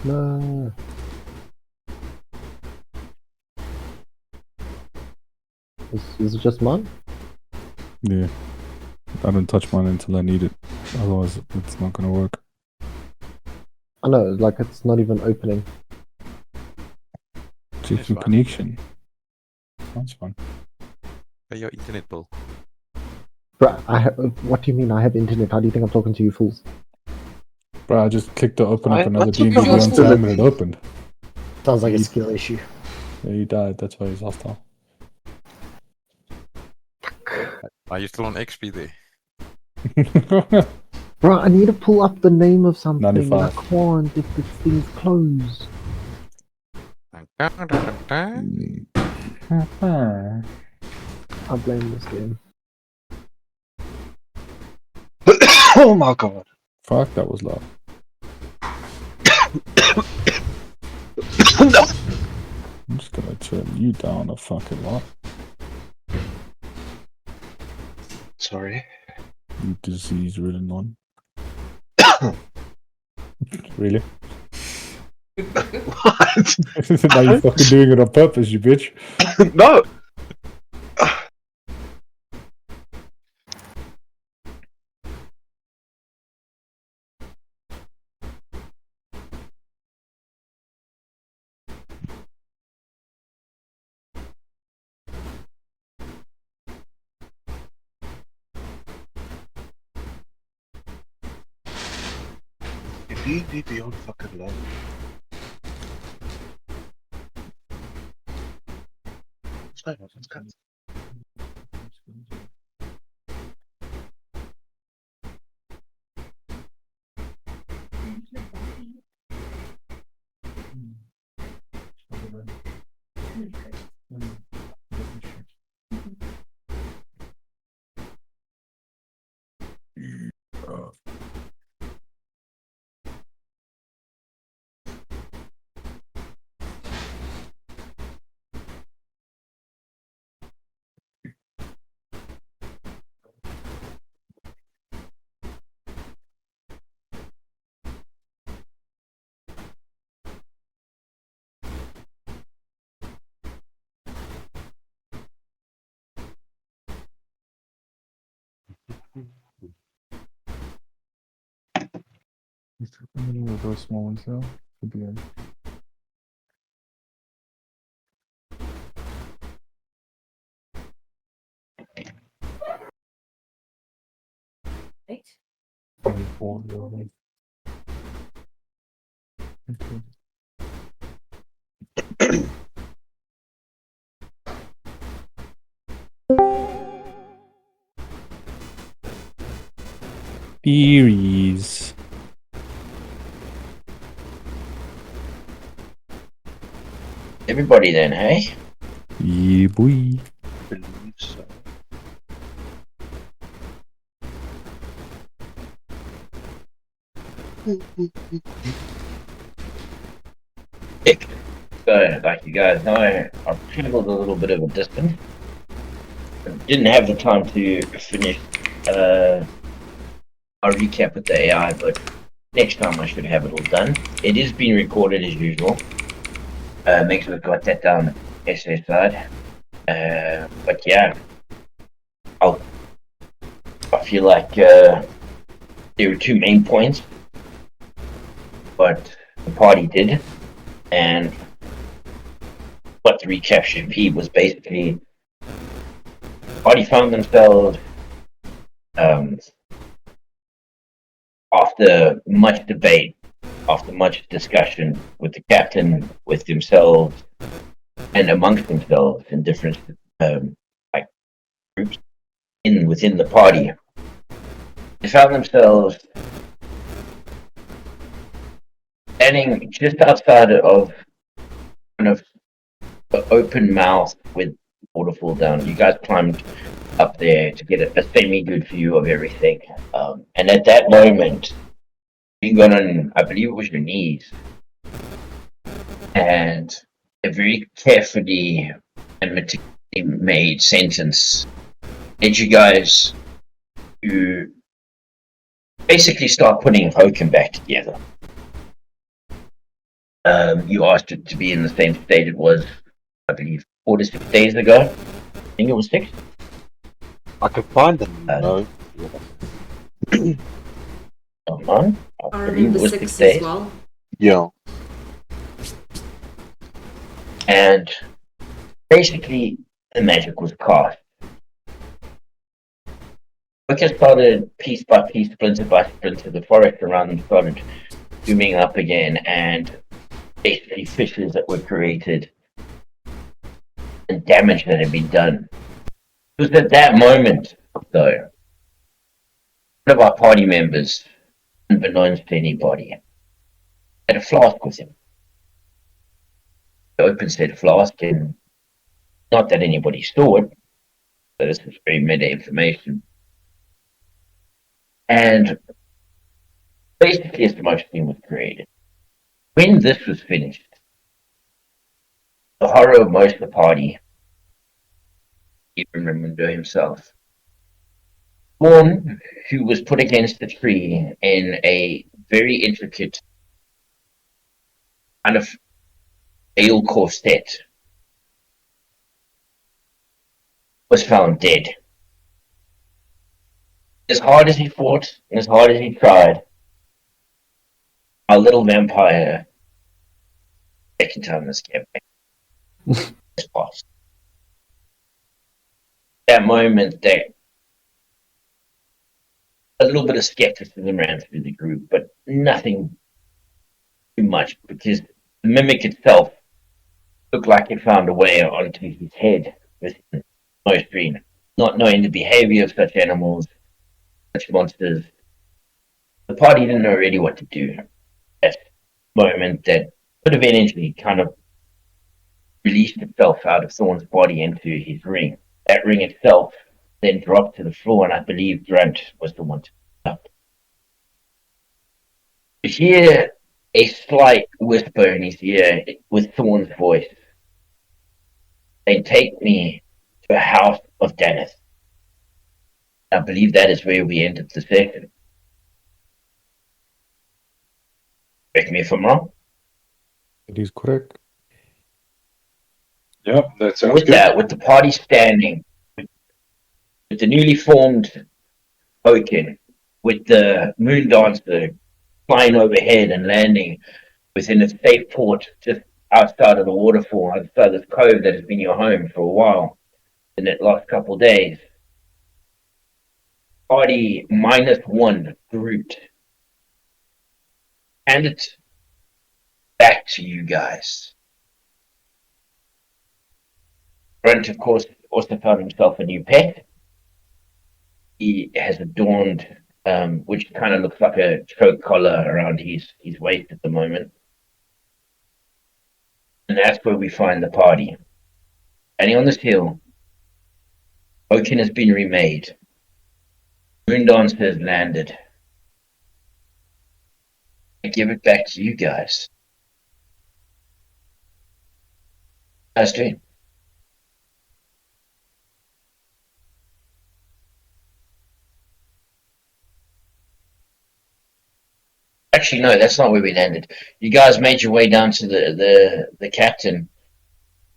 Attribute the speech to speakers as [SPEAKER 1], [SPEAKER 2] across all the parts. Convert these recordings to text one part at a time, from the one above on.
[SPEAKER 1] No. Is it just mine?
[SPEAKER 2] Yeah. I don't touch mine until I need it. Otherwise, it's not gonna work.
[SPEAKER 1] I know, like it's not even opening.
[SPEAKER 2] Checking
[SPEAKER 3] fine.
[SPEAKER 2] connection. That's fine.
[SPEAKER 3] Pay your internet bill.
[SPEAKER 1] Bruh, what do you mean I have internet? How do you think I'm talking to you fools?
[SPEAKER 2] Bro, I just clicked to open up another
[SPEAKER 4] What's with
[SPEAKER 2] D&D
[SPEAKER 4] the
[SPEAKER 2] one
[SPEAKER 4] hostility?
[SPEAKER 2] time and it opened.
[SPEAKER 1] Sounds like a
[SPEAKER 2] He-
[SPEAKER 1] skill issue.
[SPEAKER 2] Yeah, he died. That's why he's hostile.
[SPEAKER 3] Are you still on XP there?
[SPEAKER 1] Bro, I need to pull up the name of something and I
[SPEAKER 2] 95.
[SPEAKER 1] can't if this thing's closed. I blame this game.
[SPEAKER 4] Oh my god.
[SPEAKER 2] Fuck, that was loud.
[SPEAKER 4] No.
[SPEAKER 2] I'm just gonna turn you down a fucking lot.
[SPEAKER 4] Sorry.
[SPEAKER 2] You disease-ridden one. Really?
[SPEAKER 4] What?
[SPEAKER 2] Now you're fucking doing it on purpose, you bitch.
[SPEAKER 4] No. If you leave me on fucking low. What's going on? What's going on?
[SPEAKER 2] Those small ones though. Could be good.
[SPEAKER 5] Right?
[SPEAKER 2] 24 really. Okay. Theories.
[SPEAKER 6] Everybody then, hey?
[SPEAKER 2] Yeah, boy.
[SPEAKER 4] I believe so.
[SPEAKER 6] So, like you guys know, I've traveled a little bit of a distance. Didn't have the time to finish a recap with the AI, but next time I should have it all done. It is being recorded as usual. Make sure I've got that down SS side. But yeah, I feel like there were two main points, but the party did, and what the recap should be was basically party found themselves after much debate, after much discussion with the captain, with themselves, and amongst themselves in different like groups within the party. They found themselves standing just outside of kind of the open mouth with waterfall down. You guys climbed up there to get a semi-good view of everything. And at that moment, you got on, I believe it was your knees, and a very carefully and meticulously made sentence led you guys to basically start putting Hoken back together. You asked it to be in the same state it was, I believe, 4 to 6 days ago. I think it was 6.
[SPEAKER 4] I could find the
[SPEAKER 6] Uh,
[SPEAKER 4] note.
[SPEAKER 6] I
[SPEAKER 5] I
[SPEAKER 6] believe it
[SPEAKER 5] remember
[SPEAKER 6] was
[SPEAKER 5] 6
[SPEAKER 6] 6 days.
[SPEAKER 5] as well.
[SPEAKER 4] Yeah.
[SPEAKER 6] And basically, the magic was cast. Focus started piece by piece, splinter by splinter. The forest around them started zooming up again, and basically fissures that were created and damage that had been done. It was at that moment, though, one of our party members, unbeknownst to anybody, had a flask with him. The open said flask, and not that anybody saw it, but this is very meta information. And basically, a smoke screen was created. When this was finished, the horror of most of the party, even Raimundo himself, Vaughn, who was put against the tree in a very intricate kind of ale corset, was found dead. As hard as he fought and as hard as he tried, our little vampire second time this campaign has passed. That moment, that a little bit of skepticism ran through the group, but nothing too much, because the mimic itself looked like it found a way onto his head with most green, not knowing the behavior of such animals, such monsters. The party didn't know really what to do. That moment, that bit of energy kind of released itself out of Thorn's body into his ring. That ring itself then dropped to the floor, and I believe Grant was the one to pick it up. To hear a slight whisper in his ear with Thorn's voice, "They take me to a house of Dennis." I believe that is where we ended the session. Correct me if I'm wrong.
[SPEAKER 2] It is correct.
[SPEAKER 7] Yep, that sounds
[SPEAKER 6] With
[SPEAKER 7] good.
[SPEAKER 6] that, with the party standing, with the newly formed Oaken, with the moon dancer flying overhead and landing within a safe port just outside of the waterfall, outside this cove that has been your home for a while in that last couple of days. Party -1 Groot. Hand it back to you guys. Brent, of course, also found himself a new pet. He has adorned, which kind of looks like a choke collar around his waist at the moment. And that's where we find the party. Standing on this hill, Oaken has been remade. Moondance has landed. I give it back to you guys. How's it doing? Actually, no, that's not where we landed. You guys made your way down to the captain.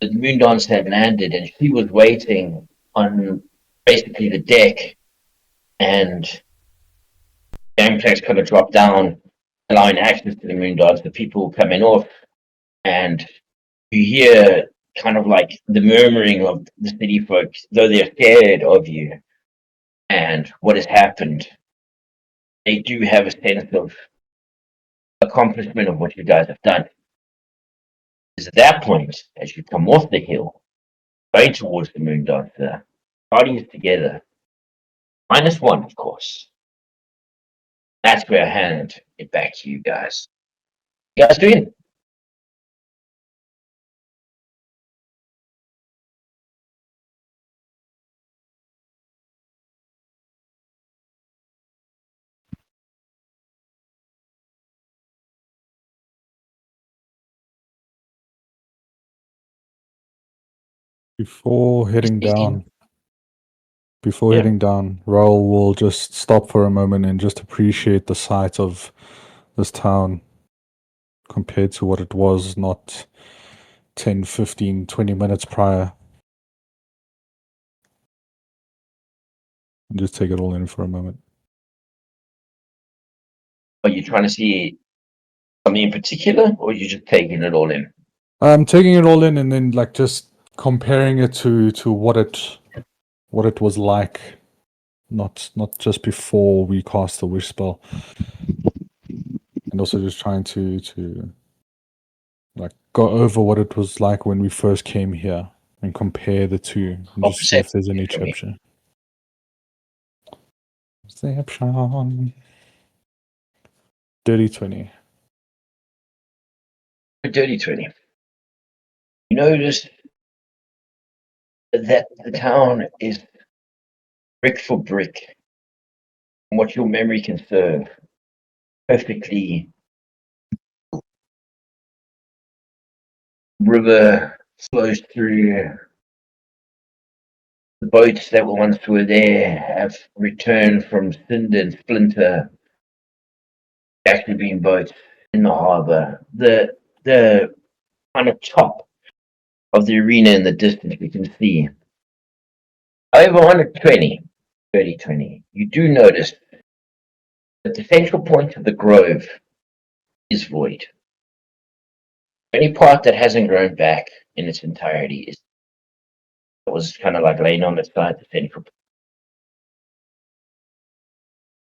[SPEAKER 6] The Moondance had landed, and she was waiting on basically the deck, and gangplanks kind of dropped down, allowing access to the Moondance. The people coming off, and you hear kind of like the murmuring of the city folks, though they're scared of you and what has happened. They do have a sense of accomplishment of what you guys have done. Is at that point, as you come off the hill, going towards the moon dancer, party is together. -1, of course. That's where I hand it back to you guys. You guys doing?
[SPEAKER 2] Before heading down,
[SPEAKER 6] Yeah.
[SPEAKER 2] Raul will just stop for a moment and just appreciate the sight of this town. compared to what it was not 10, 15, 20 minutes prior. And just take it all in for a moment.
[SPEAKER 6] Are you trying to see something in particular, or are you just taking it all in?
[SPEAKER 2] I'm taking it all in and then like just comparing it to what it was like, not just before we cast the wish spell, and also just trying to like go over what it was like when we first came here and compare the two and just see if there's any perception. Perception. Dirty 20.
[SPEAKER 6] A dirty 20. You notice that the town is brick for brick, and what your memory can serve perfectly. River flows through. The boats that once were there have returned from cinder and splinter, actually being boats in the harbour. The kind of top of the arena in the distance we can see. However, on a 30-20, you do notice that the central point of the grove is void. Any part that hasn't grown back in its entirety is was kind of like laying on its side, the central.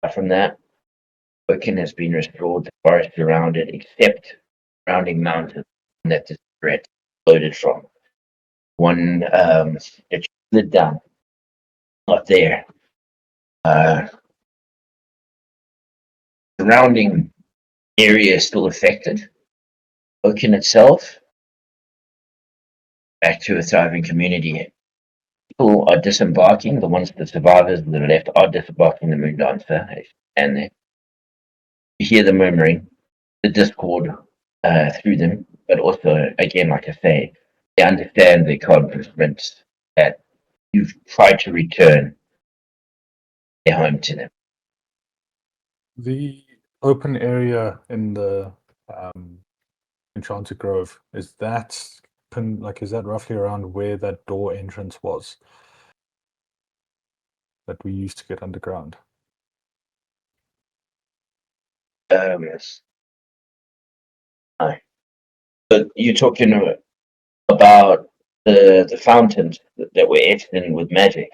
[SPEAKER 6] Apart from that, Woken has been restored, the forest around it, except surrounding mountains that this threat floated from. One that slid down, not there. Surrounding area is still affected. Woken itself, back to a thriving community. People are disembarking. The ones, the survivors that are left, are disembarking the Moon Dancer, and there. You hear the murmuring, the discord through them, but also, again, like I say, they understand the accomplishments that you've tried to return their home to them.
[SPEAKER 2] The open area in the Enchanted Grove, is that roughly around where that door entrance was that we used to get underground?
[SPEAKER 6] Yes. No. But you're talking about the fountains that were etched in with magic.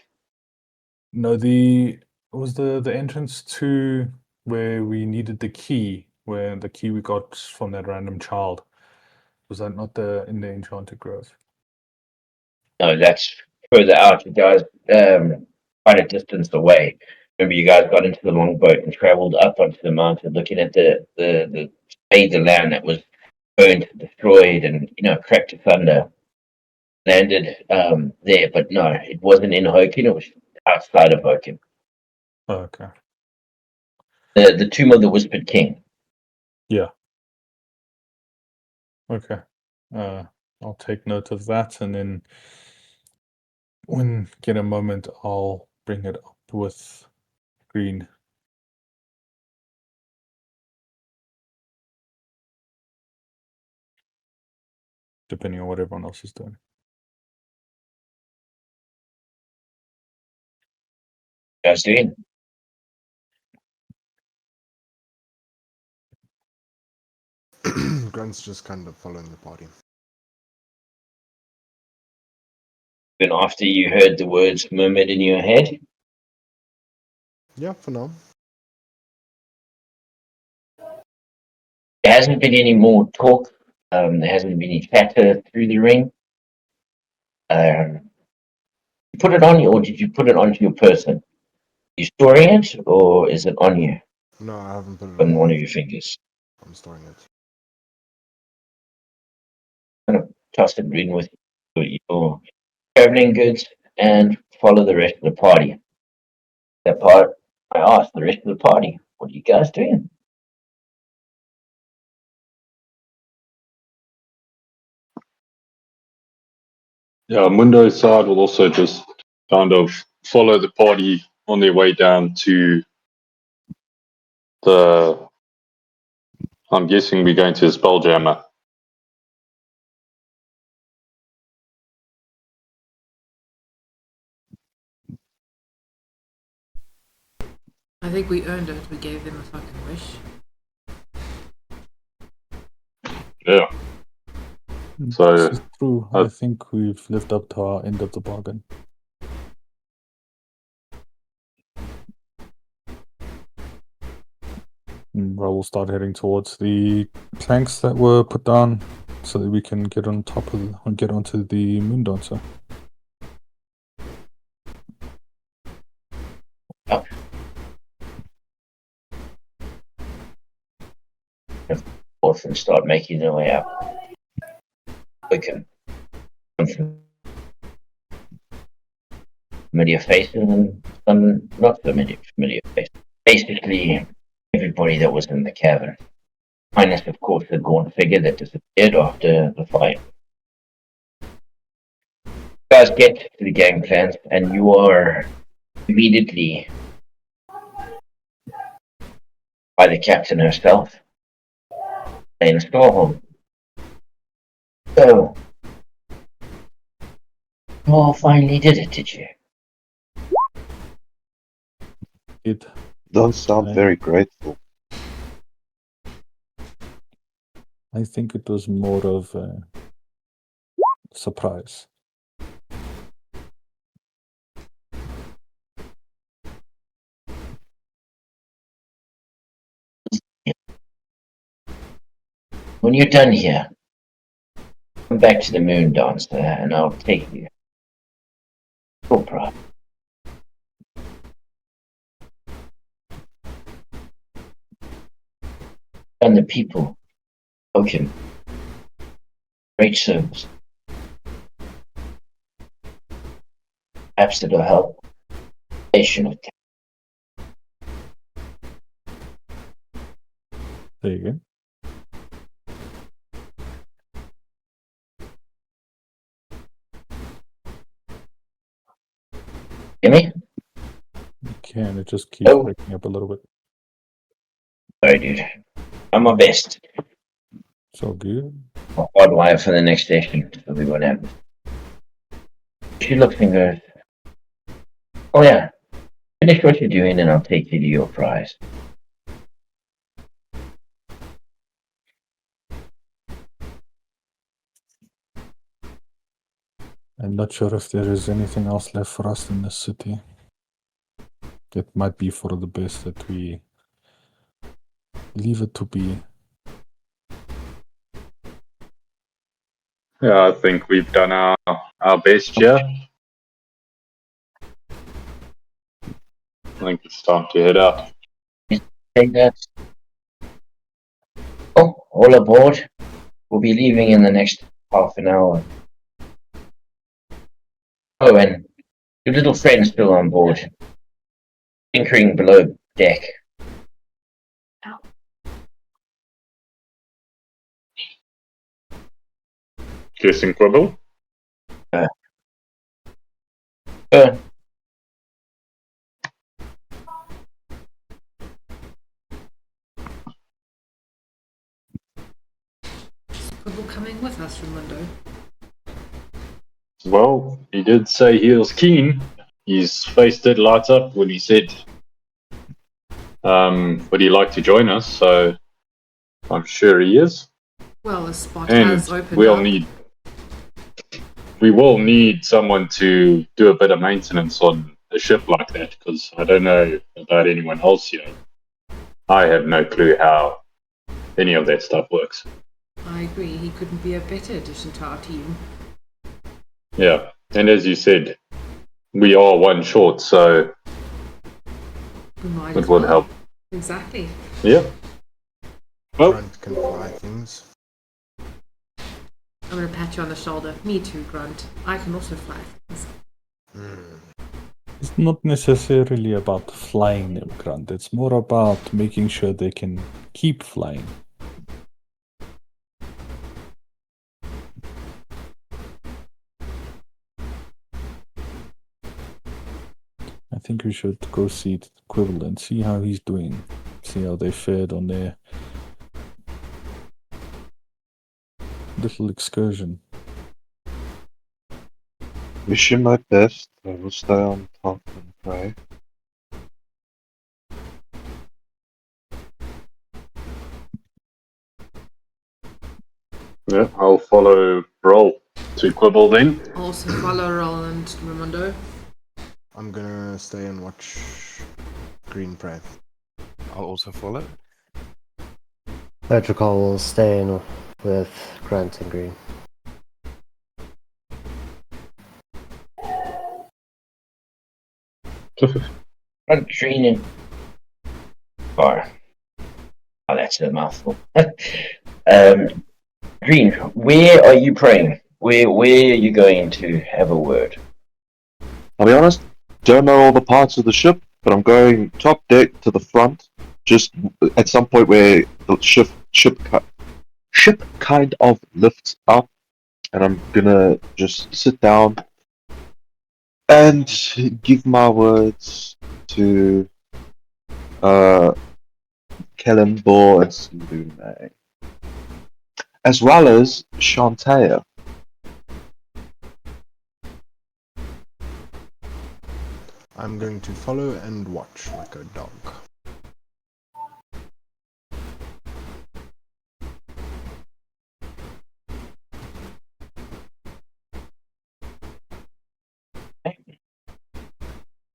[SPEAKER 2] No, the entrance to where we needed the key, where the key we got from that random child. Was that not in the Enchanted Grove?
[SPEAKER 6] No, that's further out. You guys quite a distance away. Remember, you guys got into the longboat and traveled up onto the mountain, looking at the land that was burned, destroyed, and cracked to thunder. Landed there, but no, it wasn't in Hoken. It was outside of Hoken.
[SPEAKER 2] Oh, okay.
[SPEAKER 6] The Tomb of the Whispered King.
[SPEAKER 2] Yeah. Okay. I'll take note of that, and then when get a moment, I'll bring it up with Green. Depending on what everyone else is doing.
[SPEAKER 6] Guys doing?
[SPEAKER 4] Grant's just kind of following the party.
[SPEAKER 6] Then after you heard the words murmured in your head?
[SPEAKER 4] Yeah, for now.
[SPEAKER 6] There hasn't been any more talk. There hasn't been any chatter through the ring. You put it on you, or did you put it onto your person? Are you storing it, or is it on you?
[SPEAKER 4] No, I haven't put it
[SPEAKER 6] On
[SPEAKER 4] on.
[SPEAKER 6] one of your fingers.
[SPEAKER 4] I'm storing it.
[SPEAKER 6] Kind of toss it in with your traveling goods and follow the rest of the party. That part, I asked the rest of the party, what are you guys doing?
[SPEAKER 7] Yeah, Mundo's side will also just kind of follow the party on their way down to the I'm guessing we're going to Spelljammer.
[SPEAKER 5] I think we earned it. We gave them a fucking wish.
[SPEAKER 7] Yeah. So,
[SPEAKER 2] This is true. I think we've lived up to our end of the bargain. I will start heading towards the planks that were put down so that we can get on top of get onto the moon dancer.
[SPEAKER 6] Forth and start making their way up. We can familiar faces and some not familiar faces. Basically, everybody that was in the cavern. Minus, of course, the gaunt figure that disappeared after the fight. You guys get to the gang plans, and you are immediately by the captain herself, in Stormholm. So, you all finally did it, did you?
[SPEAKER 2] It
[SPEAKER 4] Don't sound very grateful.
[SPEAKER 2] I think it was more of a surprise.
[SPEAKER 6] When you're done here, come back to the moon dancer and I'll take you. Cobra. And the people. Okay. Great service. Perhaps it'll help. Nation of
[SPEAKER 2] There you go.
[SPEAKER 6] Hear me?
[SPEAKER 2] You can, it just keeps
[SPEAKER 6] Oh.
[SPEAKER 2] breaking up a little bit.
[SPEAKER 6] Sorry, dude. I'm my best.
[SPEAKER 2] So good.
[SPEAKER 6] I'll hardwire for the next station, so we won't have. She looks and goes, oh yeah, finish what you're doing and I'll take you to your prize.
[SPEAKER 2] I'm not sure if there is anything else left for us in this city. It might be for the best that we leave it to be.
[SPEAKER 7] yeah, I think we've done our best here. I think it's time to head out.
[SPEAKER 6] Take that. Oh, all aboard. We'll be leaving in the next half an hour. Oh, and your little friend's still on board. Tinkering below deck.
[SPEAKER 7] Guessing Quibble?
[SPEAKER 5] Quibble coming with us, Raimundo.
[SPEAKER 7] Well, he did say he was keen. His face did light up when he said, would he like to join us? So I'm sure he is.
[SPEAKER 5] Well, the spot
[SPEAKER 7] And
[SPEAKER 5] has opened
[SPEAKER 7] we will need someone to do a bit of maintenance on a ship like that, because I don't know about anyone else here. I have no clue how any of that stuff works.
[SPEAKER 5] I agree, he couldn't be a better addition to our team.
[SPEAKER 7] Yeah, and as you said, we are one short, so
[SPEAKER 5] We might
[SPEAKER 7] it
[SPEAKER 5] as
[SPEAKER 7] would
[SPEAKER 5] well.
[SPEAKER 7] help.
[SPEAKER 5] Exactly.
[SPEAKER 7] Yeah. Well,
[SPEAKER 8] Grunt can fly things.
[SPEAKER 5] I'm gonna pat you on the shoulder. Me too, Grunt. I can also fly things.
[SPEAKER 2] It's not necessarily about flying them, Grant. It's more about making sure they can keep flying. I think we should go see Quibble and see how he's doing. See how they fared on their little excursion.
[SPEAKER 8] Wishing my best. I will stay on top and pray.
[SPEAKER 7] Yeah, I'll follow Roll to Quibble then.
[SPEAKER 5] Also follow Roland Ramondo.
[SPEAKER 9] I'm gonna stay and watch Green Prey.
[SPEAKER 3] I'll also follow.
[SPEAKER 10] Electrical will stay in with Grant and Green.
[SPEAKER 6] Front Green and Bar. Oh, that's a mouthful. Green, where are you praying? Where are you going to have a word?
[SPEAKER 8] I'll be honest, don't know all the parts of the ship, but I'm going top deck to the front, just at some point where the ship kind of lifts up, and I'm gonna just sit down and give my words to Kellenbor and Slume, as well as Shantae.
[SPEAKER 9] I'm going to follow and watch like a dog.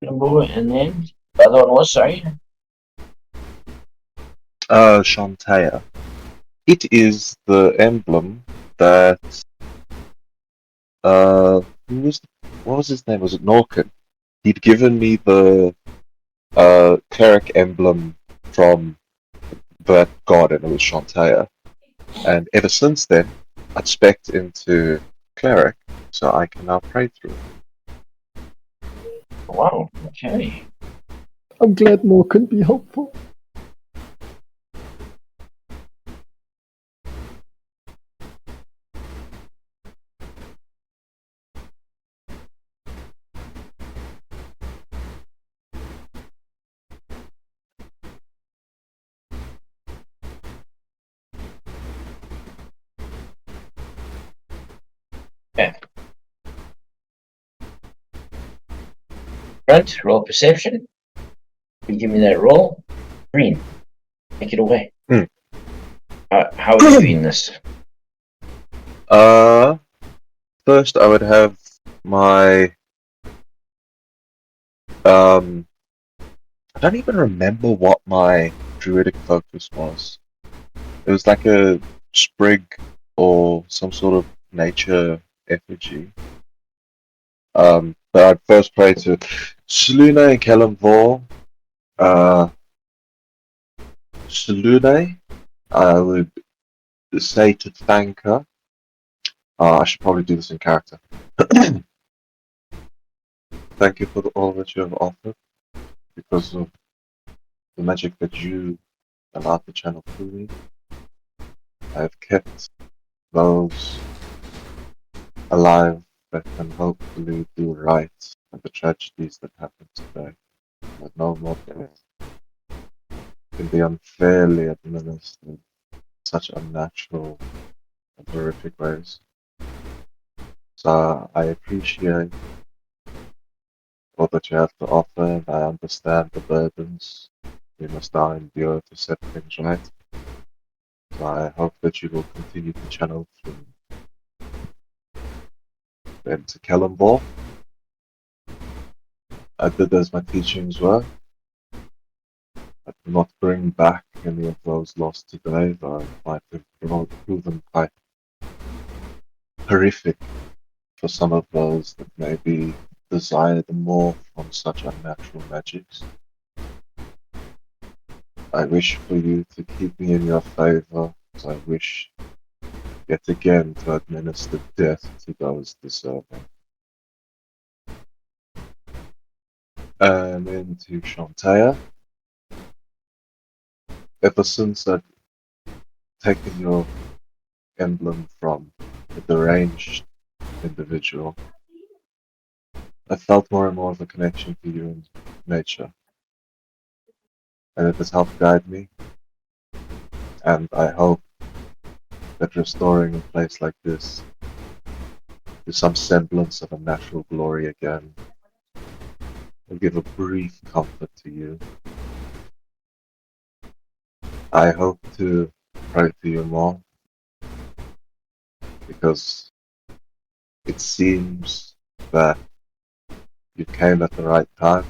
[SPEAKER 6] And then the other one was, sorry.
[SPEAKER 8] Shantae. It is the emblem that what was his name? Was it Norkin? He'd given me the cleric emblem from that god, and it was Shantae. And ever since then, I'd spec'd into cleric, so I can now pray through it.
[SPEAKER 6] Wow, okay.
[SPEAKER 1] I'm glad more can be helpful.
[SPEAKER 6] Okay. Front, roll perception. You give me that roll. Green, take it away. How are you doing this?
[SPEAKER 8] First I would have my I don't even remember what my druidic focus was. It was like a sprig or some sort of nature effigy. But I'd first pray to Selune and Kellenvor. Selune, I would say to thank her. I should probably do this in character. Thank you for all that you have offered, because of the magic that you allowed to channel through me. I have kept those alive that can hopefully do right with the tragedies that happened today. But no more death can be unfairly administered in such unnatural and horrific ways. So I appreciate all that you have to offer, and I understand the burdens we must now endure to set things right. So I hope that you will continue to channel through. Then to Kellenbor, I did as my teachings were. I do not bring back any of those lost today, though it might have proven quite horrific for some of those that maybe desire more from such unnatural magics. I wish for you to keep me in your favor, as I wish yet again to administer death to those deserving. And then to Shantae. Ever since I've taken your emblem from a deranged individual, I felt more and more of a connection to you in nature. And it has helped guide me. And I hope that restoring a place like this to some semblance of a natural glory again will give a brief comfort to you. I hope to write to you more, because it seems that you came at the right time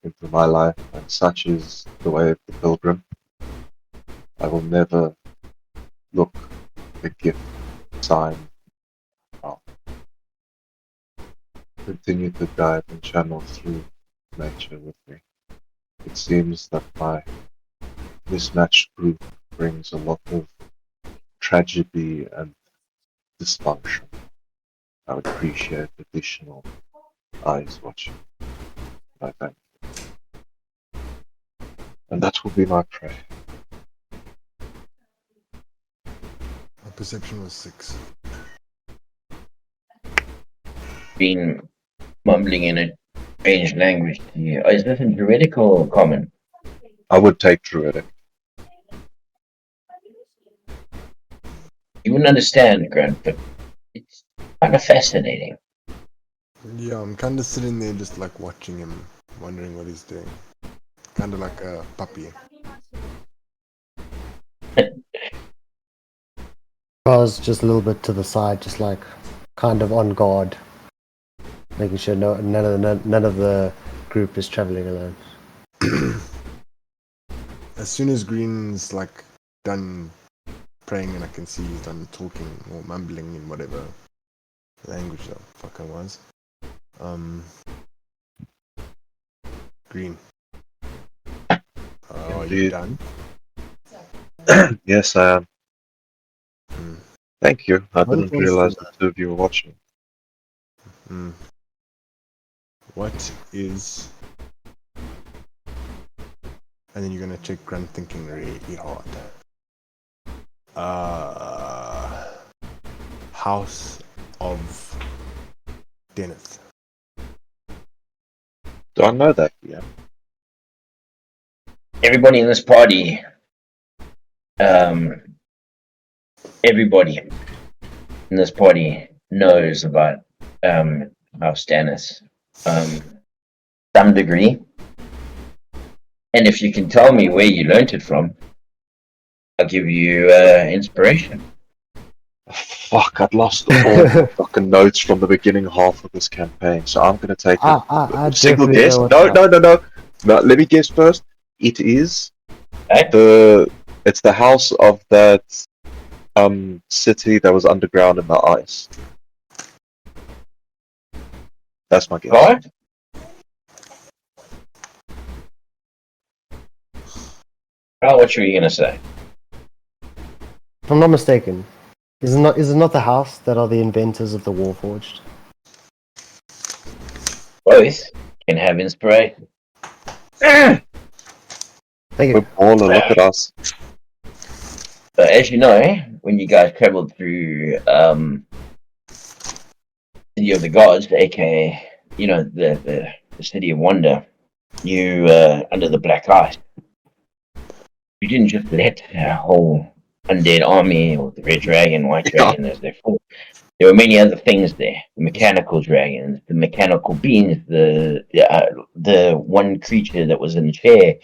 [SPEAKER 8] into my life, and such is the way of the pilgrim. I will never look the gift sign up. Continue to guide and channel through nature with me. It seems that my mismatched group brings a lot of tragedy and dysfunction. I would appreciate additional eyes watching. I thank you. And that will be my prayer.
[SPEAKER 9] My perception was 6.
[SPEAKER 6] Been mumbling in a strange language to you. Is this in Druidic or common?
[SPEAKER 8] I would take Druidic.
[SPEAKER 6] You wouldn't understand, Grant, but it's kind of fascinating.
[SPEAKER 9] Yeah, I'm kind of sitting there just like watching him, wondering what he's doing. Kind of like a puppy.
[SPEAKER 10] I was just a little bit to the side, just like kind of on guard, making sure none of the group is traveling alone.
[SPEAKER 9] As soon as Green's like done praying and I can see he's done talking or mumbling in whatever language the fuck I was. Green. Are you
[SPEAKER 8] Indeed.
[SPEAKER 9] done?
[SPEAKER 8] Yes, I am.
[SPEAKER 9] Mm.
[SPEAKER 8] Thank you. I
[SPEAKER 10] What
[SPEAKER 8] didn't
[SPEAKER 10] was
[SPEAKER 8] realize
[SPEAKER 10] that?
[SPEAKER 8] the two of you were watching.
[SPEAKER 9] Mm. What is... And then you're gonna check Grant thinking really hard. House of Deneth.
[SPEAKER 8] Do I know that yet?
[SPEAKER 6] Everybody in this party, everybody in this party knows about House Stannis, some degree. And if you can tell me where you learnt it from, I'll give you inspiration.
[SPEAKER 8] Fuck, I'd lost all my fucking notes from the beginning half of this campaign, so I'm gonna take
[SPEAKER 10] I
[SPEAKER 8] a single
[SPEAKER 10] definitely
[SPEAKER 8] guess.
[SPEAKER 10] know what
[SPEAKER 8] No,
[SPEAKER 10] that-
[SPEAKER 8] no. No, let me guess first. It is
[SPEAKER 6] Right?
[SPEAKER 8] it's the house of that city that was underground in the ice. That's my guess.
[SPEAKER 6] Right? Oh, what were you gonna say?
[SPEAKER 10] If I'm not mistaken, is it not the house that are the inventors of the Warforged?
[SPEAKER 6] Both can have inspiration.
[SPEAKER 10] Thank
[SPEAKER 8] We're
[SPEAKER 10] you.
[SPEAKER 8] baller, look at us.
[SPEAKER 6] So as you know, when you guys traveled through City of the Gods, aka the City of Wonder, you under the Black Ice, you didn't just let a whole undead army or the Red Dragon, White Dragon as they fought. There were many other things there: the mechanical dragons, the mechanical beings, the one creature that was in a chair,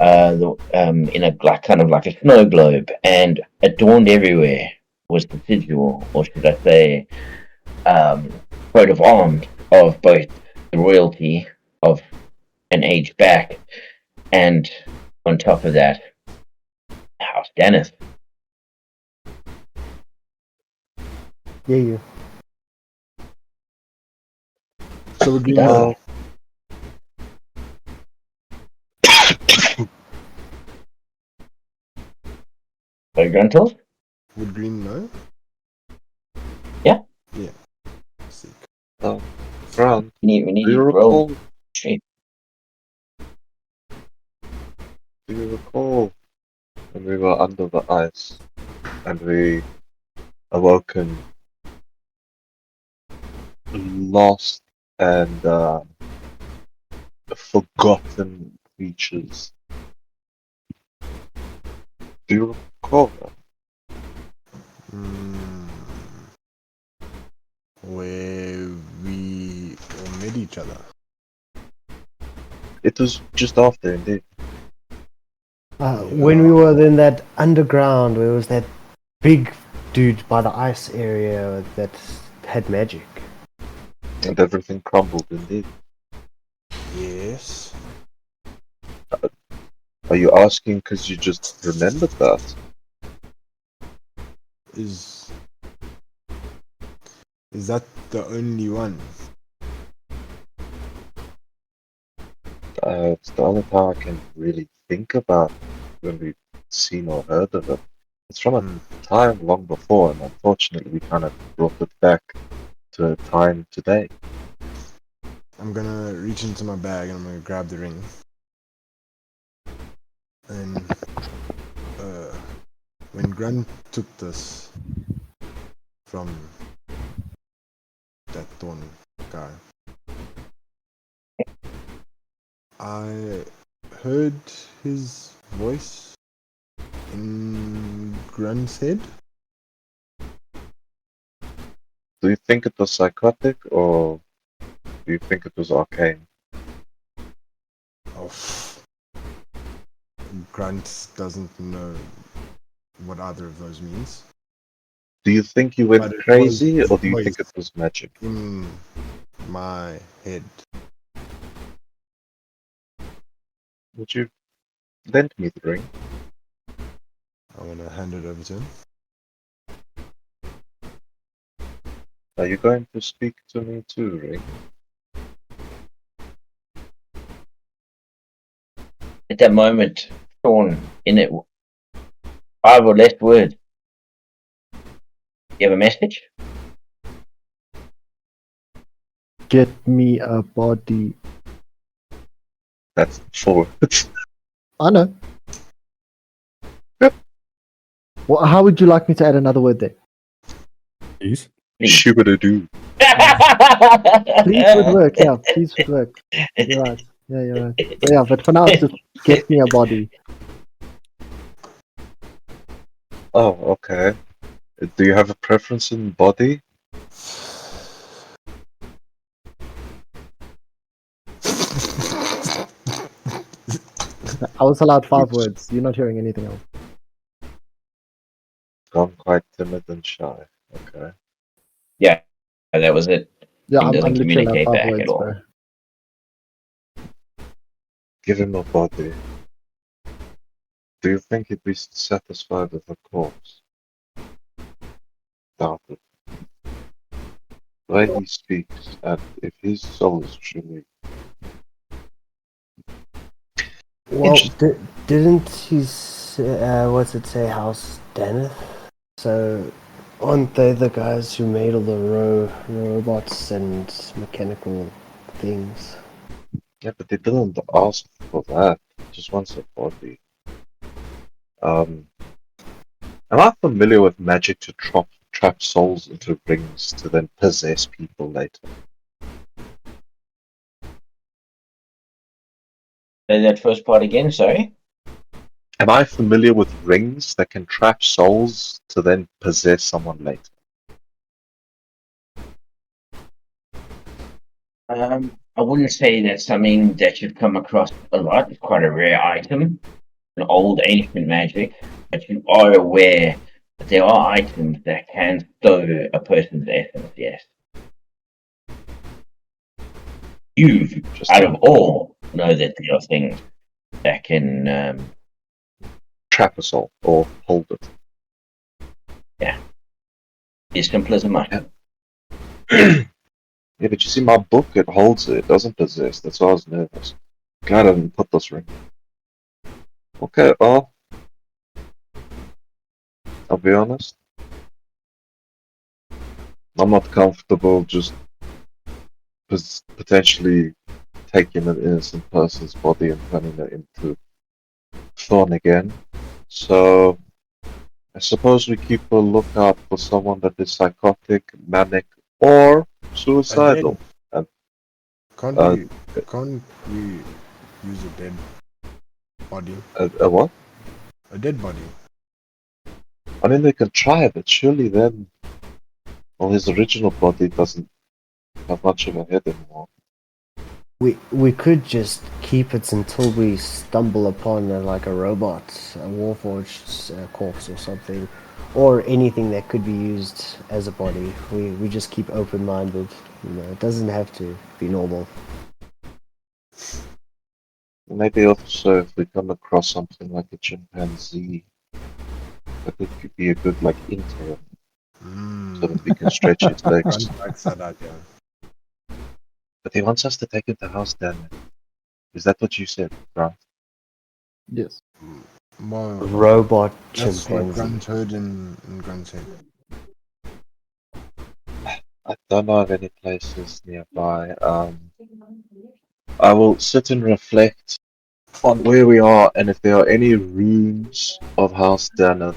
[SPEAKER 6] in a kind of like a snow globe, and adorned everywhere was the sigil, or should I say, coat of arms of both the royalty of an age back, and on top of that, House Dennis.
[SPEAKER 10] Yeah, you.
[SPEAKER 9] So would Green
[SPEAKER 6] Yeah.
[SPEAKER 9] know?
[SPEAKER 6] So Gruntle?
[SPEAKER 9] Would Green know?
[SPEAKER 6] Yeah.
[SPEAKER 9] Yeah. Sick.
[SPEAKER 8] Grant,
[SPEAKER 6] We need
[SPEAKER 8] do you
[SPEAKER 6] to roll.
[SPEAKER 8] recall?
[SPEAKER 6] Shit.
[SPEAKER 8] Do you recall when we were under the ice and we awoken lost and forgotten creatures? Do you recall that?
[SPEAKER 9] Where we all met each other.
[SPEAKER 8] It was just after, indeed.
[SPEAKER 10] When we were in that underground, where was that big dude by the ice area that had magic?
[SPEAKER 8] And everything crumbled, indeed.
[SPEAKER 9] Yes.
[SPEAKER 8] Are you asking because you just remembered that?
[SPEAKER 9] Is that the only one?
[SPEAKER 8] It's the only time I can really think about when we've seen or heard of it. It's from a time long before, and unfortunately we kind of brought it back to a time today.
[SPEAKER 9] I'm gonna reach into my bag and I'm gonna grab the ring. And when Grunt took this from that Thorn guy, I heard his voice in Grunt's head.
[SPEAKER 8] Do you think it was psychotic, or do you think it was arcane?
[SPEAKER 9] Oh, Grunt doesn't know what either of those means.
[SPEAKER 8] Do you think you
[SPEAKER 9] But
[SPEAKER 8] went
[SPEAKER 9] it
[SPEAKER 8] crazy,
[SPEAKER 9] was
[SPEAKER 8] or do you
[SPEAKER 9] voice
[SPEAKER 8] think it was magic?
[SPEAKER 9] in my head.
[SPEAKER 8] Would you lend me the ring?
[SPEAKER 9] I'm gonna hand it over to him.
[SPEAKER 8] Are you going to speak to me too, Ring?
[SPEAKER 6] At that moment, Sean, in it, 5 or less words. You have a message?
[SPEAKER 1] Get me a body.
[SPEAKER 8] That's 4 words.
[SPEAKER 1] I know. Well, how would you like me to add another word there?
[SPEAKER 2] Please.
[SPEAKER 8] Shoo-ba-da-doo.
[SPEAKER 1] Please would work, yeah. Please would work. You're right. Yeah, you're right. So, yeah, but for now, it's just get me a body.
[SPEAKER 8] Oh, okay. Do you have a preference in body?
[SPEAKER 1] I was allowed 5 words. You're not hearing anything else.
[SPEAKER 8] I'm quite timid and shy. Okay.
[SPEAKER 6] Yeah, that was it.
[SPEAKER 1] Yeah,
[SPEAKER 6] He
[SPEAKER 1] I'm
[SPEAKER 6] doesn't
[SPEAKER 1] literally allowed
[SPEAKER 6] communicate
[SPEAKER 1] 5
[SPEAKER 6] back
[SPEAKER 1] words,
[SPEAKER 6] at all.
[SPEAKER 1] bro.
[SPEAKER 8] Give him a body. Do you think he'd be satisfied with a corpse? Doubt it. The way he speaks, and if his soul is truly...
[SPEAKER 10] Well, didn't he what's it say, House Daneth? So, aren't they the guys who made all the robots and mechanical things?
[SPEAKER 8] Yeah, but they didn't ask for that. Just wants a body. Am I familiar with magic to trap souls into rings to then possess people later?
[SPEAKER 6] Say that first part again, sorry?
[SPEAKER 8] Am I familiar with rings that can trap souls to then possess someone later?
[SPEAKER 6] I wouldn't say that's something that you've come across a lot. It's quite a rare item, an old ancient magic, but you are aware that there are items that can stow a person's essence, yes. You, out of all, know that there are things that can
[SPEAKER 8] trap a soul or hold it.
[SPEAKER 6] Yeah. It's simple as a mushroom.
[SPEAKER 8] Yeah, but you see, my book, it holds it. It doesn't possess. That's why I was nervous. Glad I didn't put this ring. Okay, well, I'll be honest. I'm not comfortable just potentially taking an innocent person's body and turning it into Thorn again. So, I suppose we keep a lookout for someone that is psychotic, manic, or suicidal.
[SPEAKER 9] Can't we use a dead body?
[SPEAKER 8] A what?
[SPEAKER 9] A dead body.
[SPEAKER 8] I mean, they can try, but surely then, well, his original body doesn't have much of a head anymore.
[SPEAKER 10] We could just keep it until we stumble upon like a robot, a warforged corpse or something, or anything that could be used as a body. We just keep open-minded. You know, it doesn't have to be normal.
[SPEAKER 8] Maybe also if we come across something like a chimpanzee, that could be a good like intern, so that we can stretch its legs.
[SPEAKER 9] I like that idea.
[SPEAKER 8] But he wants us to take him to house, Dan. Is that what you said, right?
[SPEAKER 1] Yes.
[SPEAKER 9] Well,
[SPEAKER 10] Robot
[SPEAKER 9] that's like
[SPEAKER 10] chimpanzee.
[SPEAKER 9] Grunthood and Grunthead.
[SPEAKER 8] I don't know of any places nearby. I will sit and reflect on where we are and if there are any ruins of House Daneth.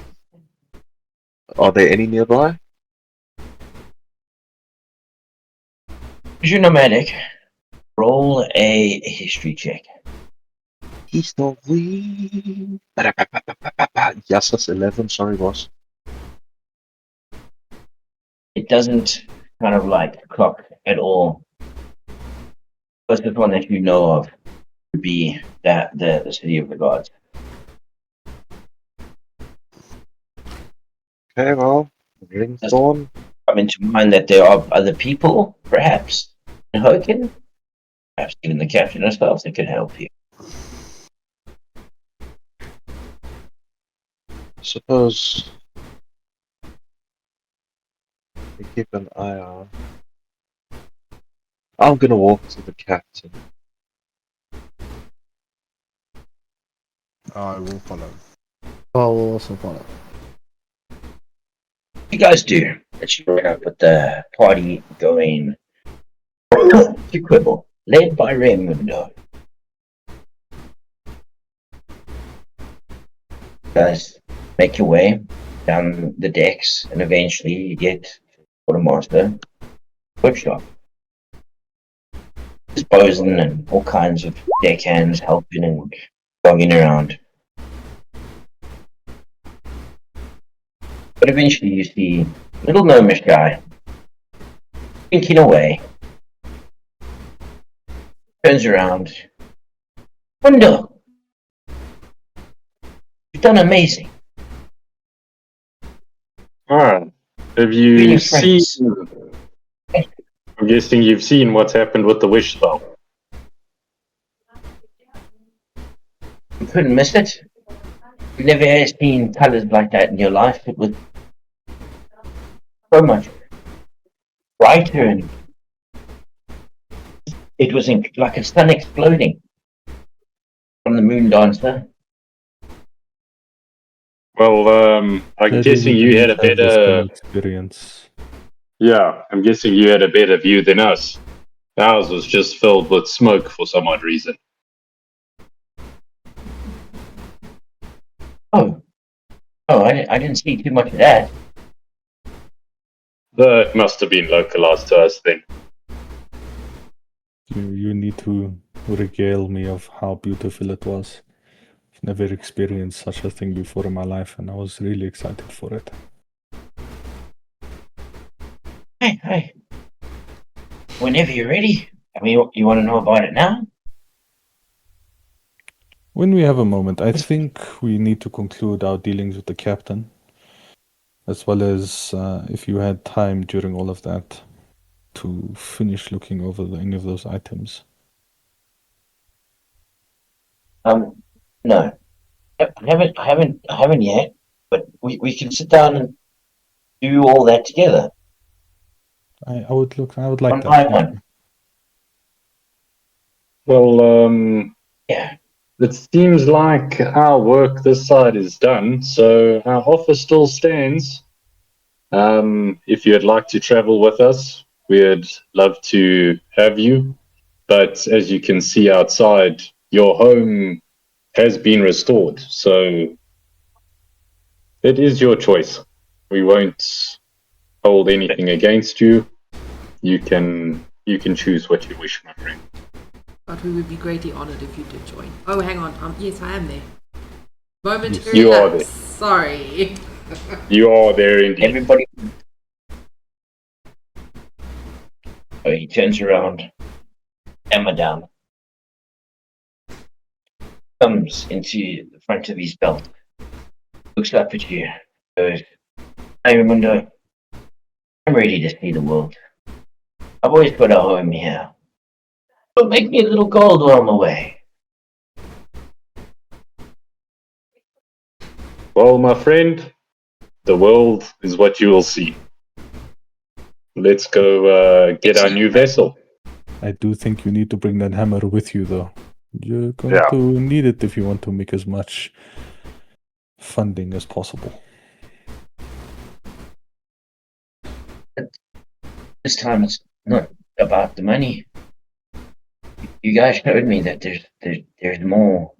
[SPEAKER 8] Are there any nearby?
[SPEAKER 6] You're nomadic. Roll a history check.
[SPEAKER 8] History. Yes, that's 11. Sorry, boss.
[SPEAKER 6] It doesn't kind of like clock at all. First one that you know of would be that the city of the gods.
[SPEAKER 8] Okay, well, Ringthorn.
[SPEAKER 6] Come into mind that there are other people, perhaps, in Hoken, perhaps even the captain herself that could help you.
[SPEAKER 8] I suppose we keep an eye on. I'm gonna walk to the captain.
[SPEAKER 9] I will follow.
[SPEAKER 10] I will also follow.
[SPEAKER 6] You guys do. Let's bring up with the party going to Quibble, led by Raymundo. Guys, make your way down the decks, and eventually you get to the quartermaster workshop. Disposing and all kinds of deckhands helping and jogging around. But eventually you see little gnomish guy thinking away. Turns around. Mundo! You've done amazing.
[SPEAKER 7] Alright. Have you
[SPEAKER 6] Really
[SPEAKER 7] seen...
[SPEAKER 6] friends.
[SPEAKER 7] I'm guessing you've seen what's happened with the wish spell.
[SPEAKER 6] You couldn't miss it. You never have seen colours like that in your life. It was so much brighter, and it was like a sun exploding from the moon dancer.
[SPEAKER 7] Well, I'm guessing you had a better...
[SPEAKER 2] experience.
[SPEAKER 7] Yeah, I'm guessing you had a better view than us. Ours was just filled with smoke for some odd reason.
[SPEAKER 6] Oh, I didn't see too much of that.
[SPEAKER 7] That must have been localized to us then.
[SPEAKER 2] You need to regale me of how beautiful it was. I've never experienced such a thing before in my life, and I was really excited for it.
[SPEAKER 6] Hey. Whenever you're ready. I mean, you want to know about it now?
[SPEAKER 2] When we have a moment, I think we need to conclude our dealings with the captain, as well as if you had time during all of that to finish looking over any of those items.
[SPEAKER 6] No. I haven't yet, but we can sit down and do all that together.
[SPEAKER 2] I would like
[SPEAKER 6] One
[SPEAKER 2] that.
[SPEAKER 6] by one.
[SPEAKER 7] Well,
[SPEAKER 6] Yeah.
[SPEAKER 7] it seems like our work this side is done, so our offer still stands. If you'd like to travel with us, we'd love to have you. But as you can see outside, your home has been restored, so it is your choice. We won't hold anything against you. You can choose what you wish, my friend.
[SPEAKER 5] But we would be greatly honoured if you did join. Oh, hang on. Yes, I am there. Momentary
[SPEAKER 7] You are
[SPEAKER 5] lapse.
[SPEAKER 7] there.
[SPEAKER 5] Sorry.
[SPEAKER 7] You are there indeed.
[SPEAKER 6] Everybody. Oh, he turns around, hammer down, comes into the front of his belt, looks up at you, goes, "Hey, Raimundo, I'm ready to see the world. I've always got a home here. Don't make me a little gold while I'm away."
[SPEAKER 7] Well, my friend, the world is what you will see. Let's go get our new vessel.
[SPEAKER 2] I do think you need to bring that hammer with you, though. You're going
[SPEAKER 7] Yeah.
[SPEAKER 2] to need it if you want to make as much funding as possible.
[SPEAKER 6] This time it's not about the money. You guys showed me that there's more.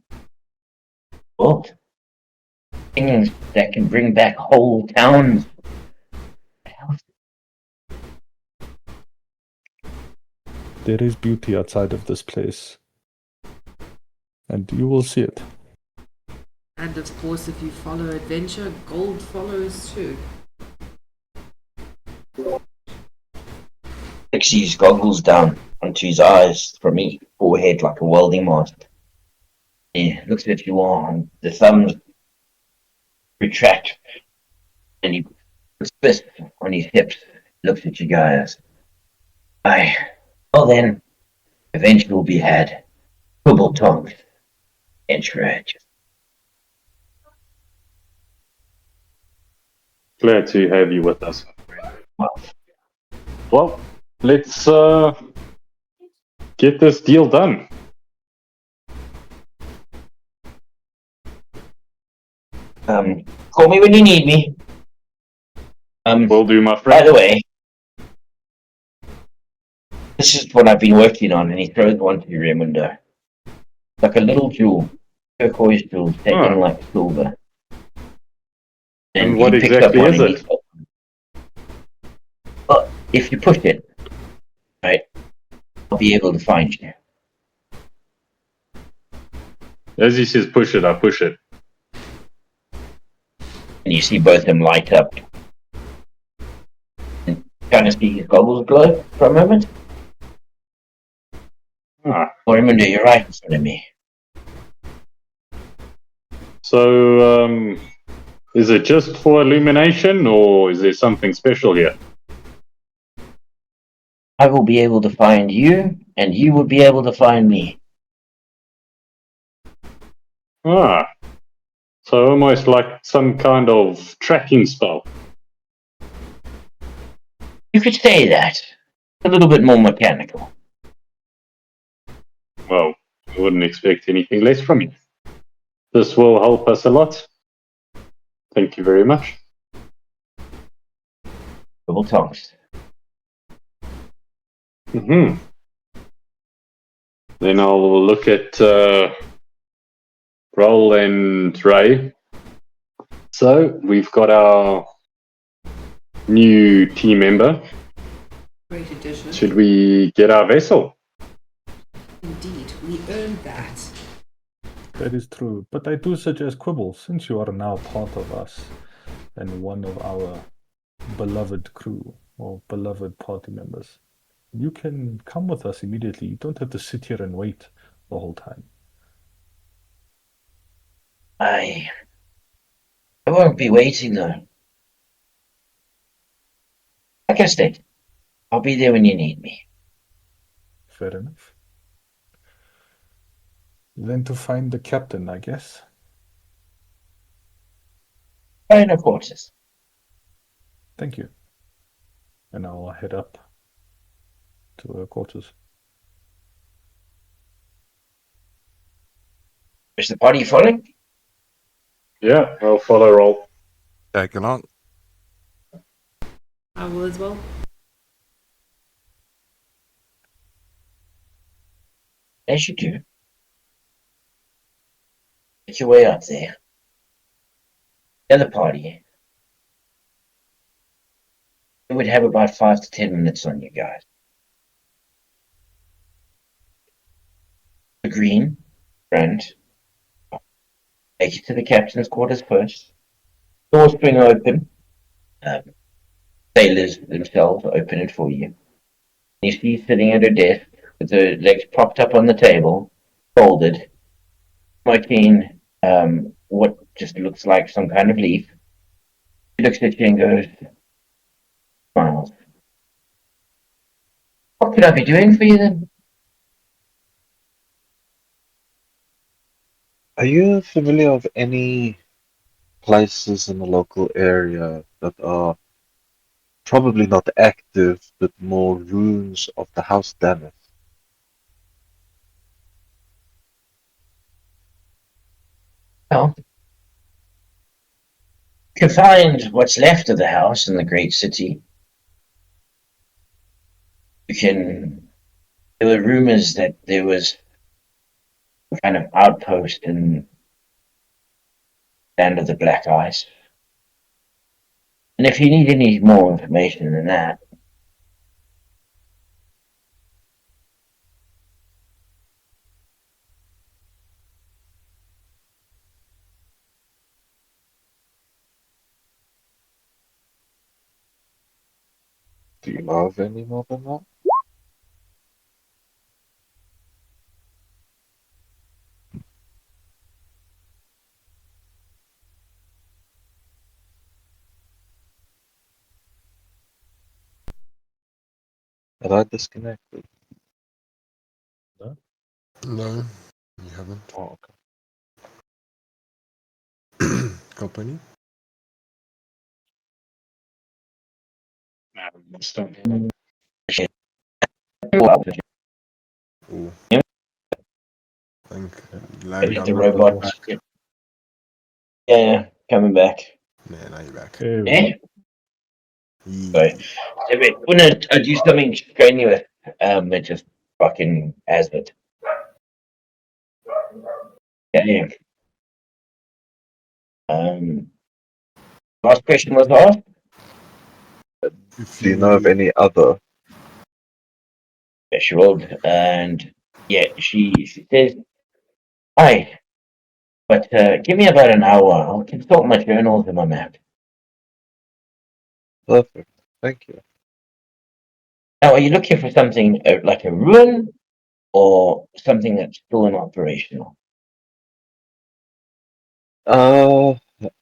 [SPEAKER 6] Well, things that can bring back whole towns.
[SPEAKER 2] There is beauty outside of this place. And you will see it.
[SPEAKER 5] And of course, if you follow adventure, gold follows too.
[SPEAKER 6] Flicks his goggles down onto his eyes from his forehead like a welding mask. He looks at you all, and the thumbs retract, and he puts fists on his hips, looks at you guys. Aye, well then, adventure will be had. Quibble tongues and scratches.
[SPEAKER 7] Glad to have you with us. Well, let's get this deal done.
[SPEAKER 6] Call me when you need me.
[SPEAKER 7] Will do, my
[SPEAKER 6] By
[SPEAKER 7] friend.
[SPEAKER 6] the way, this is what I've been working on, and he throws one to Raimundo. Like a little jewel, turquoise jewel, taken like silver.
[SPEAKER 7] And
[SPEAKER 6] he
[SPEAKER 7] what
[SPEAKER 6] picks
[SPEAKER 7] exactly
[SPEAKER 6] up one
[SPEAKER 7] is
[SPEAKER 6] and
[SPEAKER 7] it?
[SPEAKER 6] he's got- Well, if you push it, right, I'll be able to find you.
[SPEAKER 7] As he says, push it, I push it.
[SPEAKER 6] And you see both of them light up. And kind of see his goggles glow for a moment.
[SPEAKER 7] Ah.
[SPEAKER 6] Well, Raimundo, you're right in front of me.
[SPEAKER 7] So, is it just for illumination, or is there something special here?
[SPEAKER 6] I will be able to find you, and you will be able to find me.
[SPEAKER 7] Ah. So almost like some kind of tracking spell.
[SPEAKER 6] You could say that. A little bit more mechanical.
[SPEAKER 7] Well, I wouldn't expect anything less from you. This will help us a lot. Thank you very much.
[SPEAKER 6] Double tongues.
[SPEAKER 7] Mm-hmm. Then I'll look at Roll and Ray. So we've got our new team member.
[SPEAKER 5] Great addition.
[SPEAKER 7] Should we get our vessel?
[SPEAKER 5] Indeed, we earned that.
[SPEAKER 2] That is true. But I do suggest Quibble, since you are now part of us and one of our beloved crew or beloved party members, you can come with us immediately. You don't have to sit here and wait the whole time.
[SPEAKER 6] I won't be waiting though. Like I said, I'll be there when you need me.
[SPEAKER 2] Fair enough. Then to find the captain, I guess.
[SPEAKER 6] Fine, of course.
[SPEAKER 2] Thank you. And I'll head up to our quarters.
[SPEAKER 6] Is the party following?
[SPEAKER 7] Yeah, I'll follow Roll.
[SPEAKER 3] Tagging on.
[SPEAKER 5] I will as well.
[SPEAKER 6] As you do. Make your way up there. The other party. It would have about 5 to 10 minutes on you guys. The green, friend. Take you to the captain's quarters first. Doors swing open. Sailors themselves open it for you. You see sitting at her desk with her legs propped up on the table, folded, smoking what just looks like some kind of leaf. She looks at you and goes, smiles. What could I be doing for you then?
[SPEAKER 8] Are you familiar with any places in the local area that are probably not active, but more ruins of the House Danneth?
[SPEAKER 6] Well, you can find what's left of the house in the great city. There were rumors that there was a kind of outpost in Land of the Black Ice. And if you need any more information than that,
[SPEAKER 8] Do you know of any more than that? Did I disconnect?
[SPEAKER 9] No, you haven't.
[SPEAKER 8] Oh,
[SPEAKER 9] Company? Oh, I think lag
[SPEAKER 6] get
[SPEAKER 9] out
[SPEAKER 6] the
[SPEAKER 9] of the
[SPEAKER 6] robot.
[SPEAKER 9] voice.
[SPEAKER 6] Yeah, coming back.
[SPEAKER 9] Yeah, now you're back.
[SPEAKER 6] Eh?
[SPEAKER 9] Yee.
[SPEAKER 6] Sorry. So wait, when I do something strenuous, it just fucking has it. Yeah. Last question was asked.
[SPEAKER 9] If
[SPEAKER 8] Do you know of any other?
[SPEAKER 6] Yeah, she rolled, and yeah, she says, "Hi, but give me about an hour. I'll consult my journals and my map."
[SPEAKER 8] Perfect. Thank you.
[SPEAKER 6] Now, are you looking for something like a ruin, or something that's still in operational?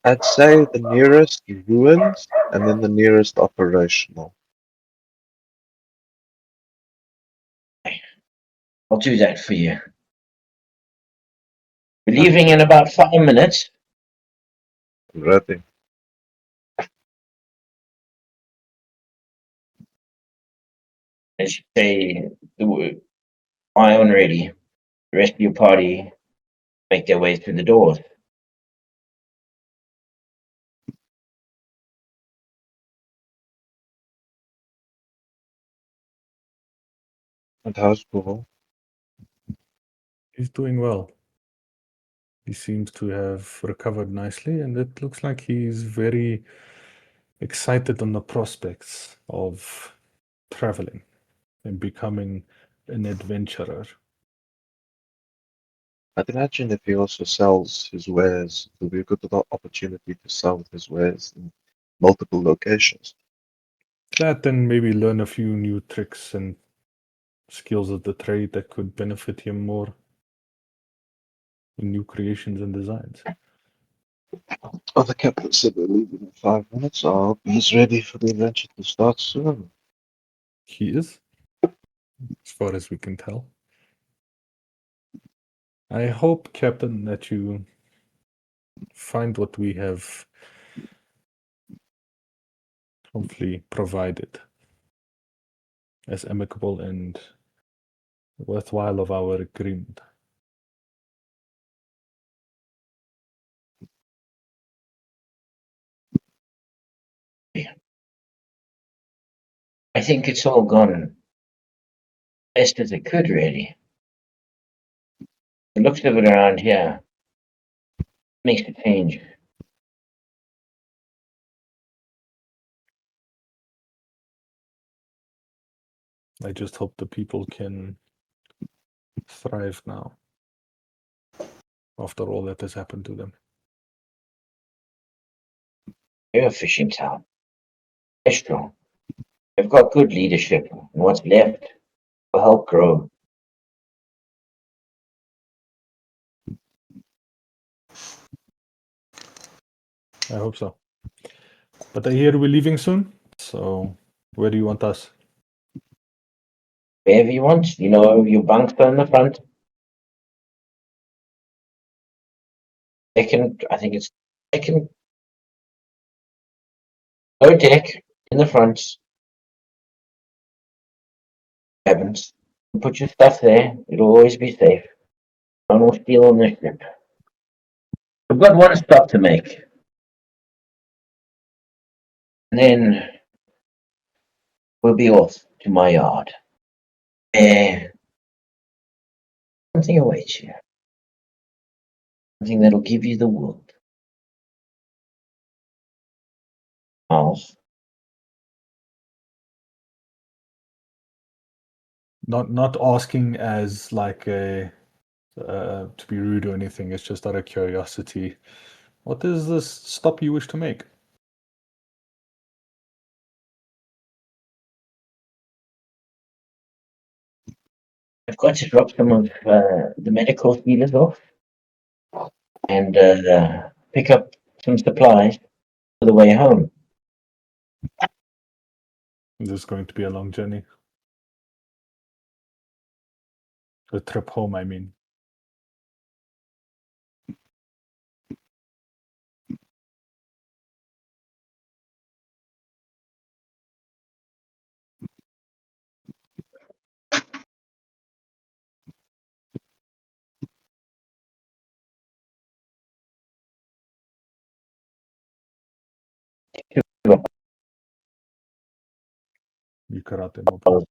[SPEAKER 8] I'd say the nearest ruins and then the nearest operational.
[SPEAKER 6] I'll do that for you. We're leaving in about 5 minutes.
[SPEAKER 8] Ready.
[SPEAKER 6] As you say, Ion ready. The rest of your party make their way through the doors.
[SPEAKER 8] And how's Google?
[SPEAKER 2] He's doing well. He seems to have recovered nicely, and it looks like he's very excited on the prospects of traveling and becoming an adventurer.
[SPEAKER 8] I'd imagine if he also sells his wares, it'll be a good opportunity to sell his wares in multiple locations.
[SPEAKER 2] That and maybe learn a few new tricks and skills of the trade that could benefit him more in new creations and designs.
[SPEAKER 8] Oh, the captain said we're leaving in 5 minutes. I hope he's ready for the adventure to start soon.
[SPEAKER 2] He is, as far as we can tell. I hope, Captain, that you find what we have hopefully provided as amicable and worthwhile of our agreement.
[SPEAKER 6] I think it's all gone best as it could, really. The looks of it around here makes a change.
[SPEAKER 2] I just hope the people can thrive now after all that has happened to them.
[SPEAKER 6] You're a fishing town. They're strong. They've got good leadership, and what's left will help grow.
[SPEAKER 2] I hope so. But I hear we're leaving soon. So where do you want us?
[SPEAKER 6] Wherever you want, you know, your bunks are in the front. I think it's second. Low deck in the front. Cabins. Put your stuff there. It'll always be safe. No more steal on the ship. We've got one stop to make. And then we'll be off to my yard. Something awaits you. Something that'll give you the world. Miles.
[SPEAKER 2] Not asking as like a to be rude or anything. It's just out of curiosity. What is this stop you wish to make?
[SPEAKER 6] I've got to drop some of the medical healers off and pick up some supplies for the way home.
[SPEAKER 2] This is going to be a long journey. A trip home, I mean. You karate no problem.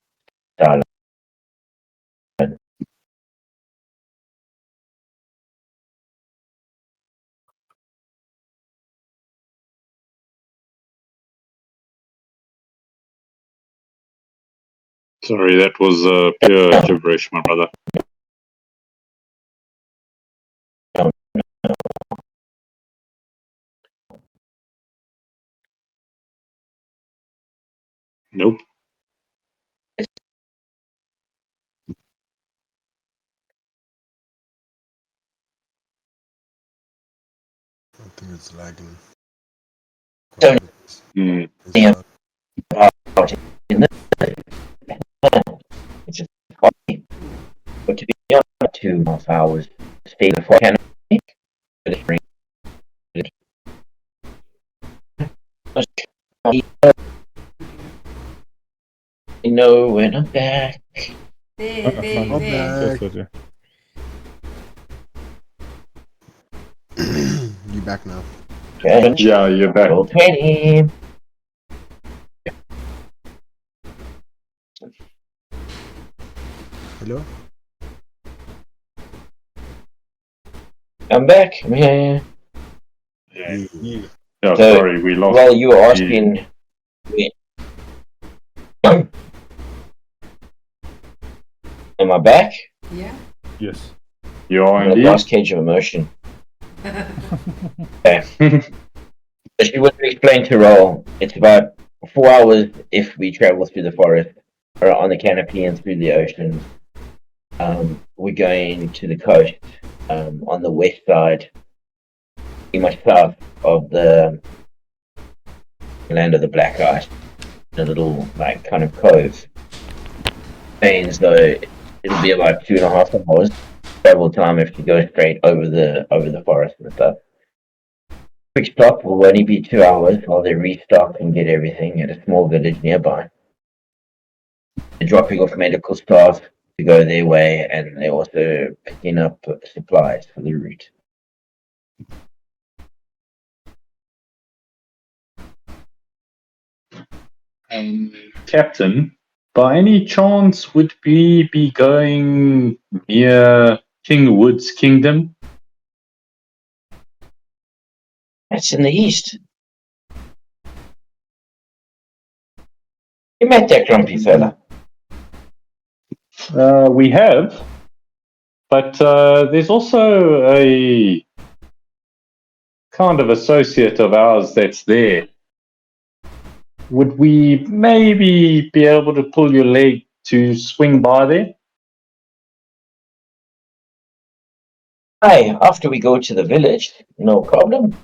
[SPEAKER 7] Sorry, that was pure gibberish, my brother. Nope.
[SPEAKER 9] I think it's lagging.
[SPEAKER 6] Don't-
[SPEAKER 7] Mm.
[SPEAKER 6] Yeah. It's just funny. But to be honest, 2.5 hours stay before I can. No, when I'm back.
[SPEAKER 5] There.
[SPEAKER 2] Just with you.
[SPEAKER 9] You back now?
[SPEAKER 6] Okay.
[SPEAKER 7] Yeah, you're back.
[SPEAKER 6] Roll 20.
[SPEAKER 9] Hello?
[SPEAKER 6] I'm back. Yeah.
[SPEAKER 7] Yeah,
[SPEAKER 6] So,
[SPEAKER 7] sorry, we lost.
[SPEAKER 6] Well, you were asking. Am I back?
[SPEAKER 5] Yeah.
[SPEAKER 2] Yes.
[SPEAKER 7] You are
[SPEAKER 6] The
[SPEAKER 7] indeed.
[SPEAKER 6] last cage of emotion. Okay. So she would explain to Roll, it's about 4 hours if we travel through the forest or on the canopy and through the ocean. We're going to the coast on the west side, pretty much south of the land of the Black Ice, a little like kind of cove. Means though it'll be about 2.5 hours travel time if you go straight over the forest and stuff. Quick stop will only be 2 hours while they restock and get everything at a small village nearby. They're dropping off medical staff to go their way, and they're also picking up supplies for the route.
[SPEAKER 7] Captain, by any chance would we be going near King Wood's kingdom?
[SPEAKER 6] That's in the east. You met that grumpy fella.
[SPEAKER 7] We have, but there's also a kind of associate of ours that's there. Would we maybe be able to pull your leg to swing by there?
[SPEAKER 6] Aye, after we go to the village, no problem.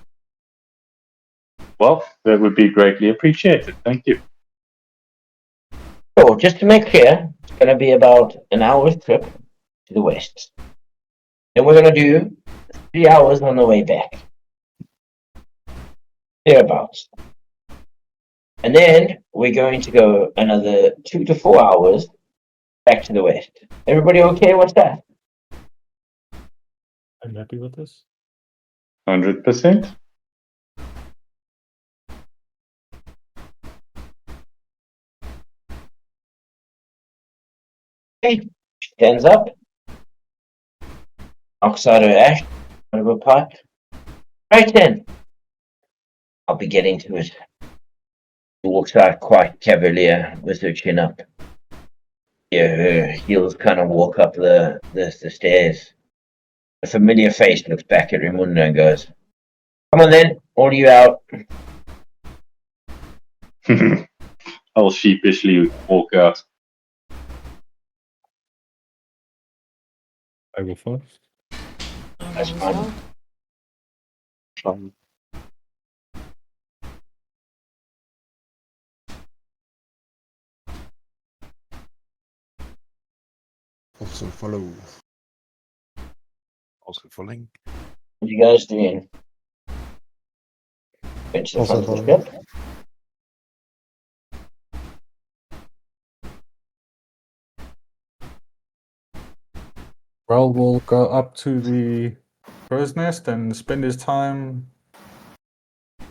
[SPEAKER 7] Well, that would be greatly appreciated. Thank you.
[SPEAKER 6] So, just to make clear, it's going to be about an hour's trip to the west. Then we're going to do 3 hours on the way back. Thereabouts. And then we're going to go another 2 to 4 hours back to the west. Everybody okay with that?
[SPEAKER 2] I'm happy with this.
[SPEAKER 7] 100%.
[SPEAKER 6] Okay. Stands up. Knocks out her ash out of her pipe. Right then. I'll be getting to it. She walks out quite cavalier with her chin up. Yeah, her heels kind of walk up the stairs. A familiar face looks back at Raimundo and goes, "Come on then, all you out."
[SPEAKER 7] I'll sheepishly walk out.
[SPEAKER 2] I go first.
[SPEAKER 6] That's fine.
[SPEAKER 9] Also follow.
[SPEAKER 3] Also following.
[SPEAKER 6] What you guys doing? Going to the
[SPEAKER 10] Also
[SPEAKER 6] front of the
[SPEAKER 10] following.
[SPEAKER 6] ship?
[SPEAKER 2] Well, we'll go up to the crow's nest and spend his time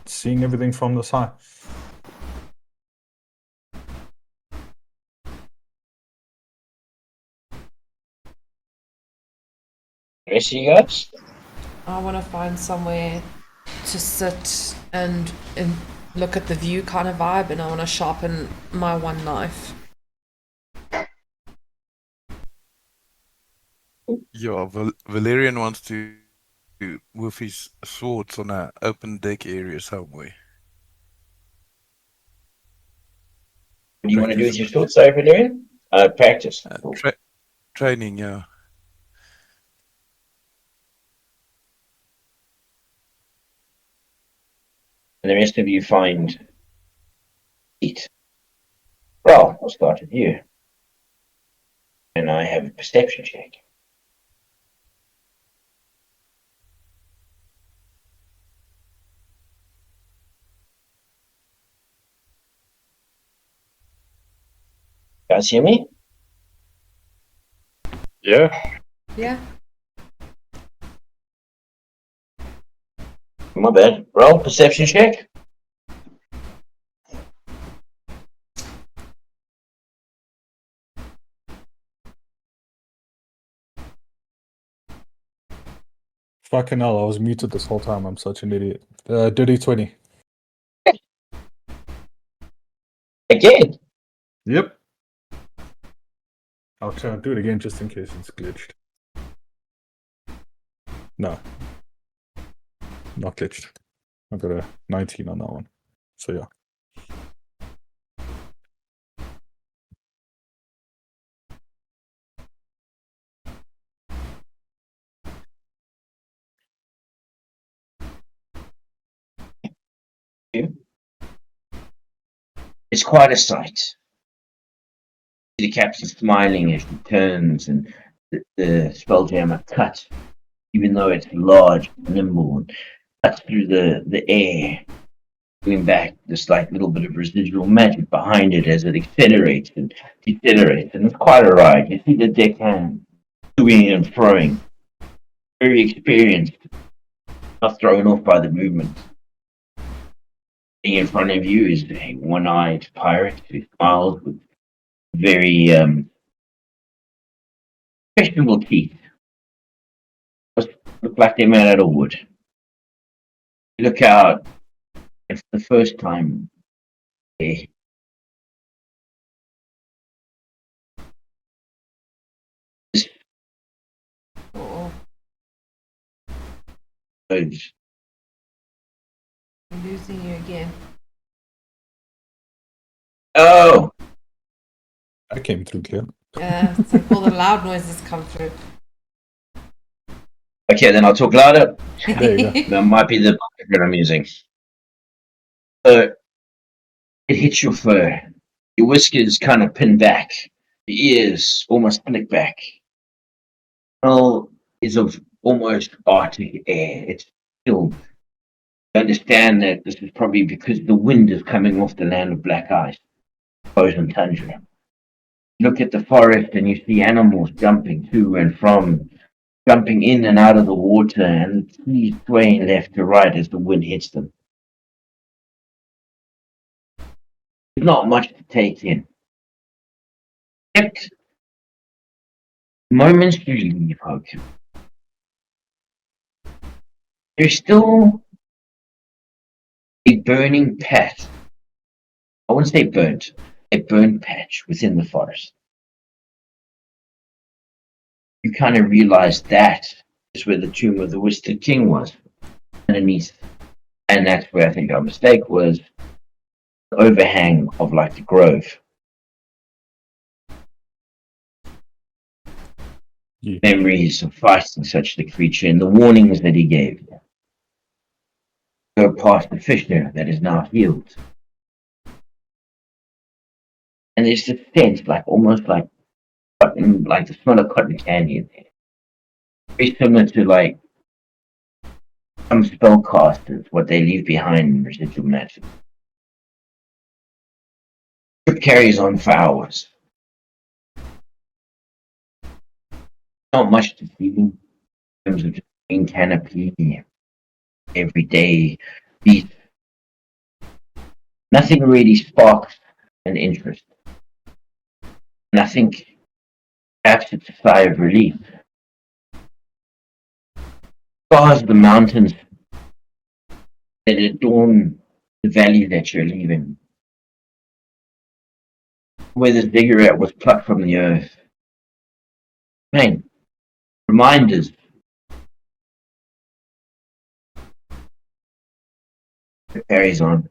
[SPEAKER 2] seeing everything from the side.
[SPEAKER 6] Rest of you guys?
[SPEAKER 5] I want to find somewhere to sit and look at the view kind of vibe, and I want to sharpen my one knife.
[SPEAKER 3] Yeah, Valerian wants to move his swords on an open deck area somewhere.
[SPEAKER 6] What do you want to do with your sword, sorry, Valerian? Practice. Cool.
[SPEAKER 3] Training, yeah.
[SPEAKER 6] And the rest of you find seat. Well, I'll start with you. And I have a perception check. Guys hear me?
[SPEAKER 7] Yeah.
[SPEAKER 5] Yeah.
[SPEAKER 6] My bad. Roll perception check.
[SPEAKER 2] Fucking hell, I was muted this whole time. I'm such an idiot. Dirty 20.
[SPEAKER 6] Again.
[SPEAKER 2] Yep. I'll try and do it again just in case it's glitched. No. Not glitched. I got a 19 on that one. So yeah.
[SPEAKER 6] It's quite a sight. The captain smiling as he turns, and the spelljammer cuts, even though it's large, nimble, and cuts through the air, giving back this like little bit of residual magic behind it as it accelerates and decelerates, and it's quite a ride. You see the deckhand doing and throwing, very experienced, not thrown off by the movement. In front of you is a one-eyed pirate who smiles with very questionable teeth. Look like they're made out of wood. You look out, and for the first time, a
[SPEAKER 5] Oh.
[SPEAKER 6] those
[SPEAKER 5] I'm losing you again.
[SPEAKER 6] Oh,
[SPEAKER 2] I came through clear.
[SPEAKER 5] Yeah, it's like all the loud noises come through.
[SPEAKER 6] okay, then I'll talk louder.
[SPEAKER 2] There you go.
[SPEAKER 6] That might be the that I'm using. So it hits your fur. Your whiskers kind of pin back. Your ears almost flick back. Smell is of almost Arctic air. It's chilled. You understand that this is probably because the wind is coming off the land of black ice, frozen tundra. Look at the forest and you see animals jumping to and from, jumping in and out of the water, and the trees swaying left to right as the wind hits them. There's not much to take in. Except moments you leave, Hogan. There's still a burning patch. I wouldn't say burnt, a burned patch within the forest. You kind of realize that is where the tomb of the Whiskered King was, underneath. And that's where I think our mistake was, the overhang of like the grove.
[SPEAKER 2] Yeah.
[SPEAKER 6] Memories of fighting such the creature and the warnings that he gave. Go past the fissure that is now healed. And there's this sense, like almost like the smell of cotton candy in there. Very similar to like some spellcasters, what they leave behind in residual magic. Trip carries on for hours. Not much to see in terms of just green canopy, everyday beat. Nothing really sparks an interest. And I think perhaps it's a sigh of relief. Stars of the mountains that adorn the valley that you're leaving, where the cigarette was plucked from the earth. Man, reminders. It carries on.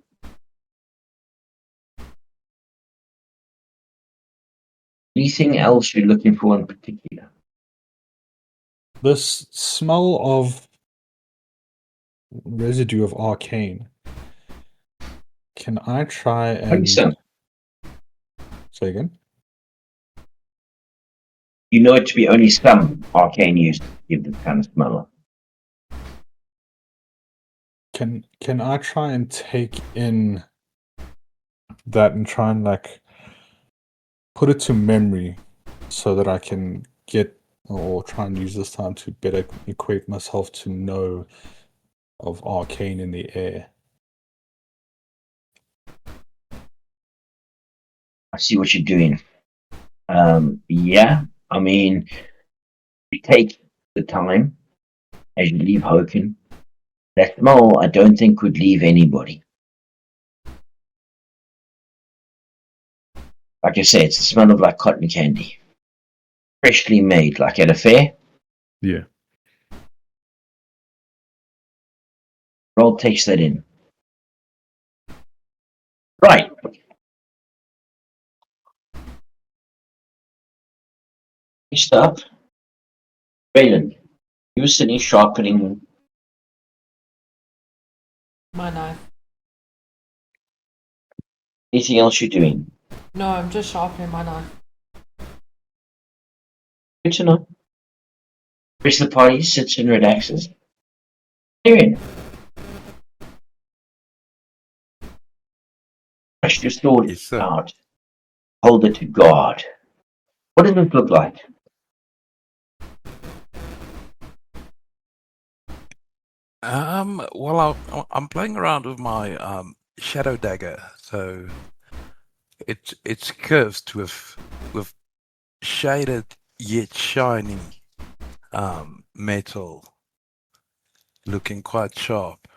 [SPEAKER 6] Anything else you're looking for in particular?
[SPEAKER 2] This smell of residue of arcane. Can I try and
[SPEAKER 6] So,
[SPEAKER 2] say again?
[SPEAKER 6] you know it to be only some arcane use to give this kind of smell.
[SPEAKER 2] Can I try and take in that and try and like put it to memory so that I can get or try and use this time to better equate myself to know of arcane in the air?
[SPEAKER 6] I see what you're doing. Yeah, I mean, you take the time as you leave Hoken. That smell, I don't think, would leave anybody. Like I say, it's the smell of like cotton candy. Freshly made, like at a fair.
[SPEAKER 2] Yeah.
[SPEAKER 6] Roll takes that in. Right. Next up, Raylan, you were sitting sharpening
[SPEAKER 5] My knife.
[SPEAKER 6] anything else you're doing.
[SPEAKER 5] No, I'm just sharpening my knife.
[SPEAKER 6] Good to know. The rest of the party sits and relaxes. Tyrion. Brush your sword
[SPEAKER 3] Yes, sir.
[SPEAKER 6] out. Hold it to guard. What does it look like?
[SPEAKER 3] Well, I'm playing around with my shadow dagger, so it's cursed with shaded yet shiny metal, looking quite sharp.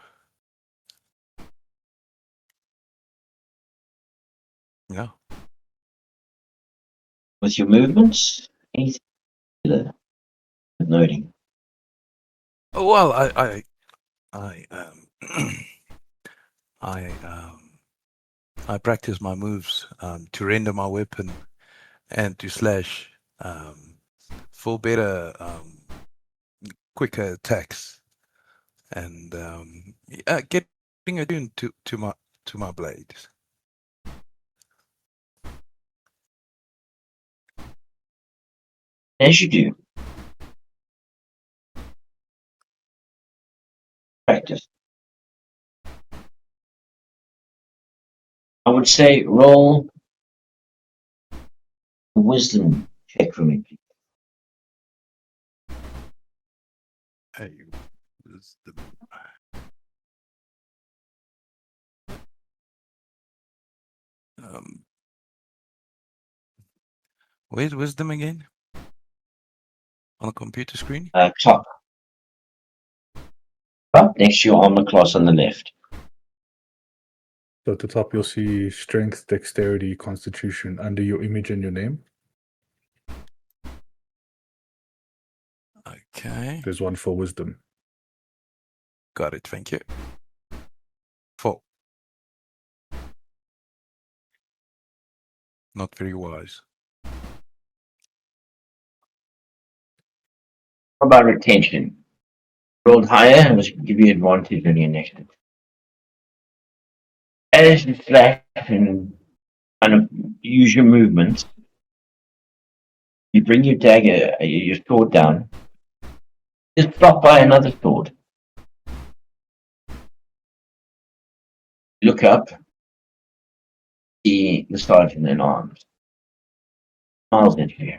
[SPEAKER 3] Yeah.
[SPEAKER 6] With your movements? Anything particular? Noting.
[SPEAKER 3] Well, I I practice my moves to render my weapon and to slash for better, quicker attacks, and getting attuned to my blades.
[SPEAKER 6] As you do. Practice. I would say roll a wisdom check for me, please.
[SPEAKER 3] Hey, wisdom. Where's wisdom again? On the computer screen?
[SPEAKER 6] Top. Up next to your armor class on the left.
[SPEAKER 2] So at the top, you'll see strength, dexterity, constitution under your image and your name.
[SPEAKER 3] Okay.
[SPEAKER 2] There's one for wisdom.
[SPEAKER 3] Got it. Thank you. 4. Not very wise.
[SPEAKER 6] How about retention? Rolled higher, and which will give you advantage on your next attack. As you slash and kind of use your movement, you bring your dagger, your sword down. Just stop by another sword. Look up. See the sergeant in arms. Smiles at you.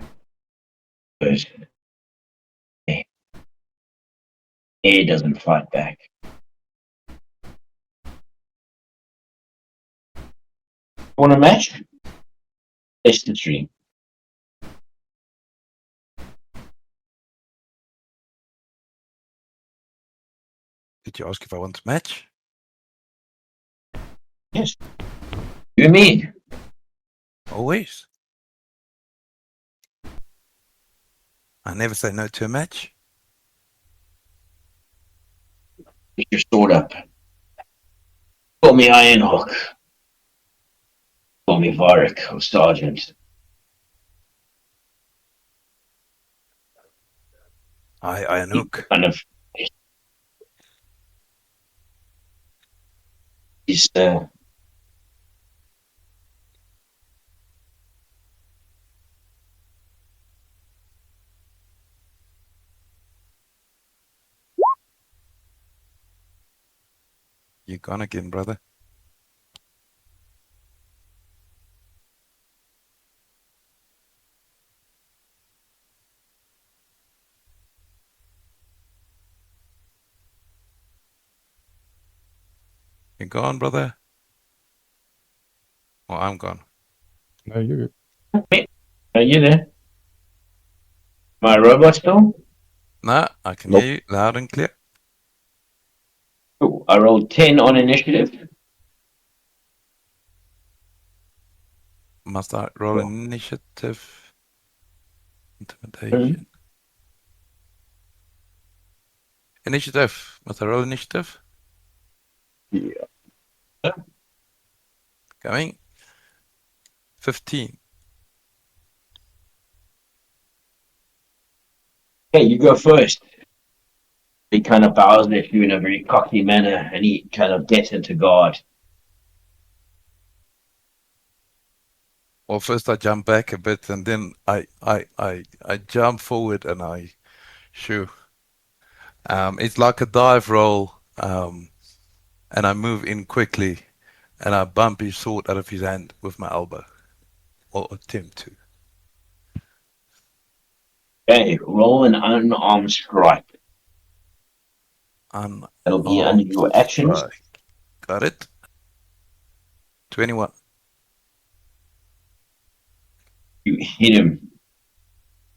[SPEAKER 6] Goes, hey. He doesn't fight back. Want a match? It's the tree.
[SPEAKER 3] Did you ask if I want to match?
[SPEAKER 6] Yes. You mean?
[SPEAKER 3] Always. I never say no to a match.
[SPEAKER 6] Pick your sword up. Call me Ironhawk. Call me Varric or Sergeant.
[SPEAKER 3] Ironhook.
[SPEAKER 6] Kind of. He's
[SPEAKER 3] You gone again, brother. You gone, brother? Well, I'm gone.
[SPEAKER 2] No, you're good.
[SPEAKER 6] Are you there? My robot still?
[SPEAKER 3] No, I can
[SPEAKER 8] Nope.
[SPEAKER 3] hear you loud and clear.
[SPEAKER 6] Cool. I rolled 10 on initiative.
[SPEAKER 3] Must I roll
[SPEAKER 6] Cool.
[SPEAKER 3] initiative? Intimidation. Initiative. Must I roll initiative?
[SPEAKER 8] Yeah.
[SPEAKER 3] Coming. 15.
[SPEAKER 6] Okay, you go first. He kind of bows at you in a very cocky manner, and he kind of gets into guard.
[SPEAKER 3] Well, first I jump back a bit, and then I jump forward, and I shoo. It's like a dive roll, and I move in quickly, and I bump his sword out of his hand with my elbow, or attempt to.
[SPEAKER 6] Okay, roll an unarmed strike. That'll be under your actions.
[SPEAKER 3] Strike. Got it. 21.
[SPEAKER 6] You hit him,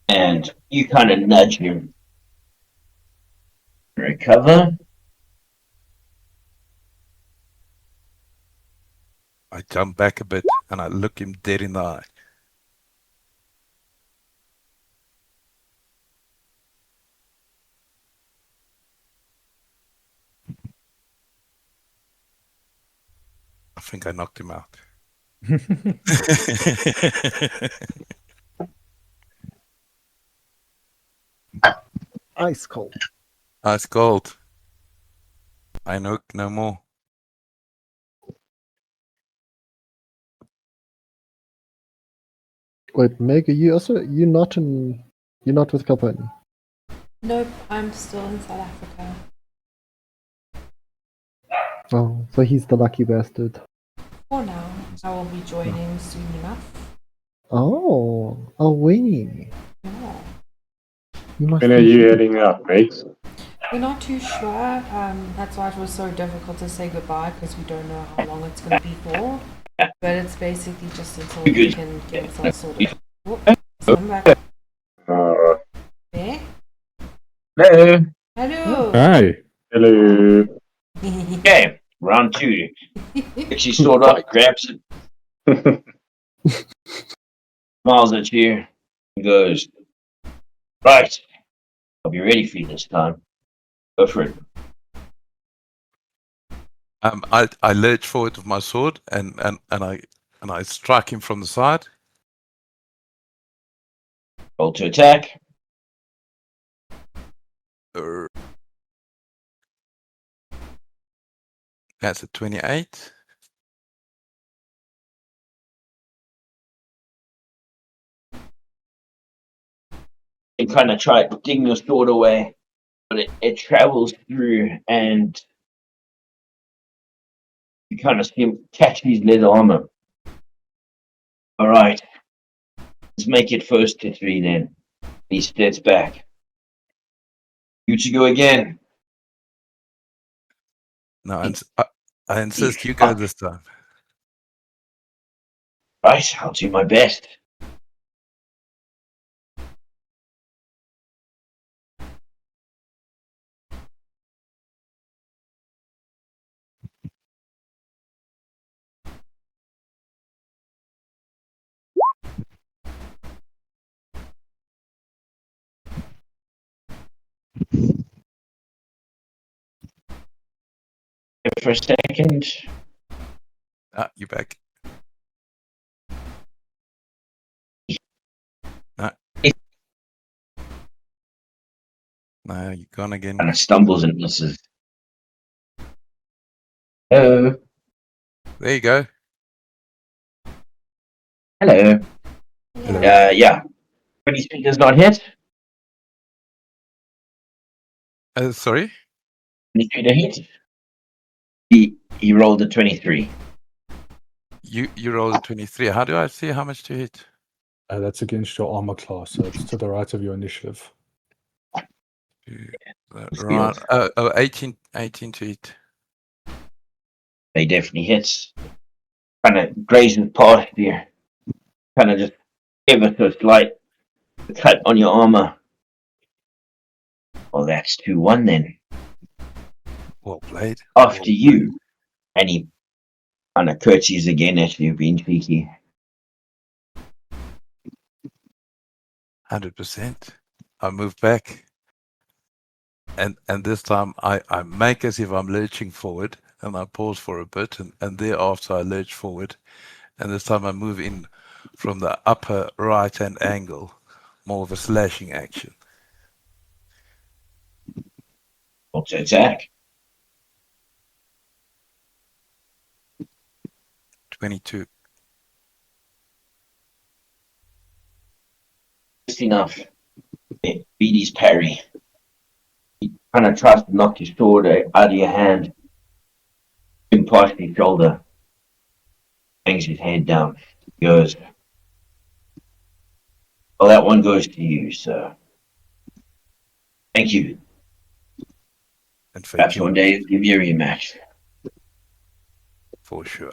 [SPEAKER 6] and you kind of nudge him. Recover.
[SPEAKER 3] I jump back a bit, and I look him dead in the eye. think I knocked him out.
[SPEAKER 1] Ice cold.
[SPEAKER 3] Ice cold. I know no more.
[SPEAKER 1] Wait, Meg, are you also you're not with Kalpani?
[SPEAKER 5] Nope, I'm still in South Africa.
[SPEAKER 1] Oh, so he's the lucky bastard.
[SPEAKER 5] For now, I will be joining soon enough.
[SPEAKER 1] Oh, we.
[SPEAKER 5] Yeah.
[SPEAKER 1] You must
[SPEAKER 7] When are
[SPEAKER 1] be
[SPEAKER 7] you
[SPEAKER 1] shitting.
[SPEAKER 7] heading out, mate?
[SPEAKER 5] We're not too sure. That's why it was so difficult to say goodbye because we don't know how long it's going to be for. But it's basically just until we can get ourselves sorted. Oh, I'm back.
[SPEAKER 7] Alright.
[SPEAKER 5] There.
[SPEAKER 6] Hello.
[SPEAKER 5] Hello.
[SPEAKER 2] Hey.
[SPEAKER 7] Hello.
[SPEAKER 6] Okay, round two. She sort of grabs it, smiles at you, and goes, "Right, I'll be ready for you this time. Go for it."
[SPEAKER 3] I lurch forward with my sword and I strike him from the side.
[SPEAKER 6] Roll to attack.
[SPEAKER 3] That's a 28.
[SPEAKER 6] You kind of try to dig your sword away, but it travels through and you kind of see him catch his leather armor. All right, let's make it first to 3 then. He steps back. You to go again.
[SPEAKER 3] No, I insist you go this time.
[SPEAKER 6] Right, I'll do my best. For a second.
[SPEAKER 3] Ah, you back. No, you're gone again.
[SPEAKER 6] Kind of stumbles and misses. Hello.
[SPEAKER 3] There you go.
[SPEAKER 6] Hello.
[SPEAKER 3] Hello.
[SPEAKER 6] Yeah. 23 does not hit.
[SPEAKER 3] Sorry?
[SPEAKER 6] 23 to hit. He rolled a 23.
[SPEAKER 3] You rolled a 23. How do I see how much to hit?
[SPEAKER 2] That's against your armor class, so it's to the right of your initiative.
[SPEAKER 3] Right. 18 to hit.
[SPEAKER 6] They definitely hits. Kind of grazing past you. Kind of just ever so slight cut on your armor. Well, that's 2-1 then.
[SPEAKER 3] Well played.
[SPEAKER 6] After you. And he kind of curtsies again at you, being cheeky.
[SPEAKER 3] 100%. I move back. And this time I make as if I'm lurching forward and I pause for a bit and thereafter I lurch forward. And this time I move in from the upper right hand angle, more of a slashing action.
[SPEAKER 6] What's to attack?
[SPEAKER 3] 22.
[SPEAKER 6] Just enough. Beat his parry. He kind of tries to knock your sword out of your hand. In past his shoulder. Hangs his head down. Goes. Well, that one goes to you, sir. Thank you.
[SPEAKER 3] And for
[SPEAKER 6] Perhaps
[SPEAKER 3] you,
[SPEAKER 6] one day give you a rematch.
[SPEAKER 3] for sure.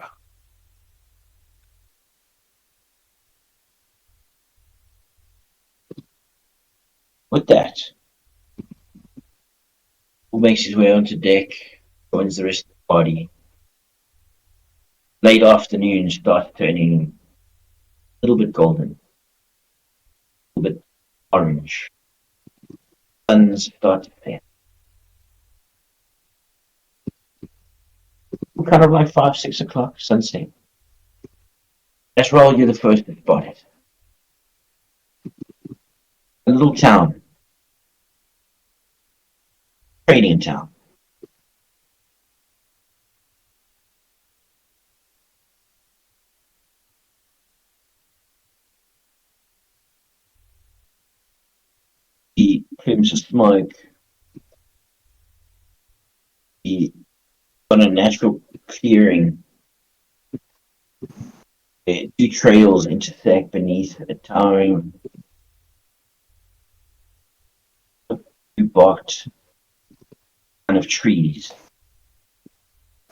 [SPEAKER 6] With that, who makes his way onto deck, joins the rest of the party. Late afternoon starts turning a little bit golden, a little bit orange. Suns start to set. kind of like 5, 6 o'clock, sunset. Let's roll. You're the first to spot it. A little town. Trading town. The plumes of smoke. On a natural clearing. Two trails intersect beneath a towering barked kind of trees.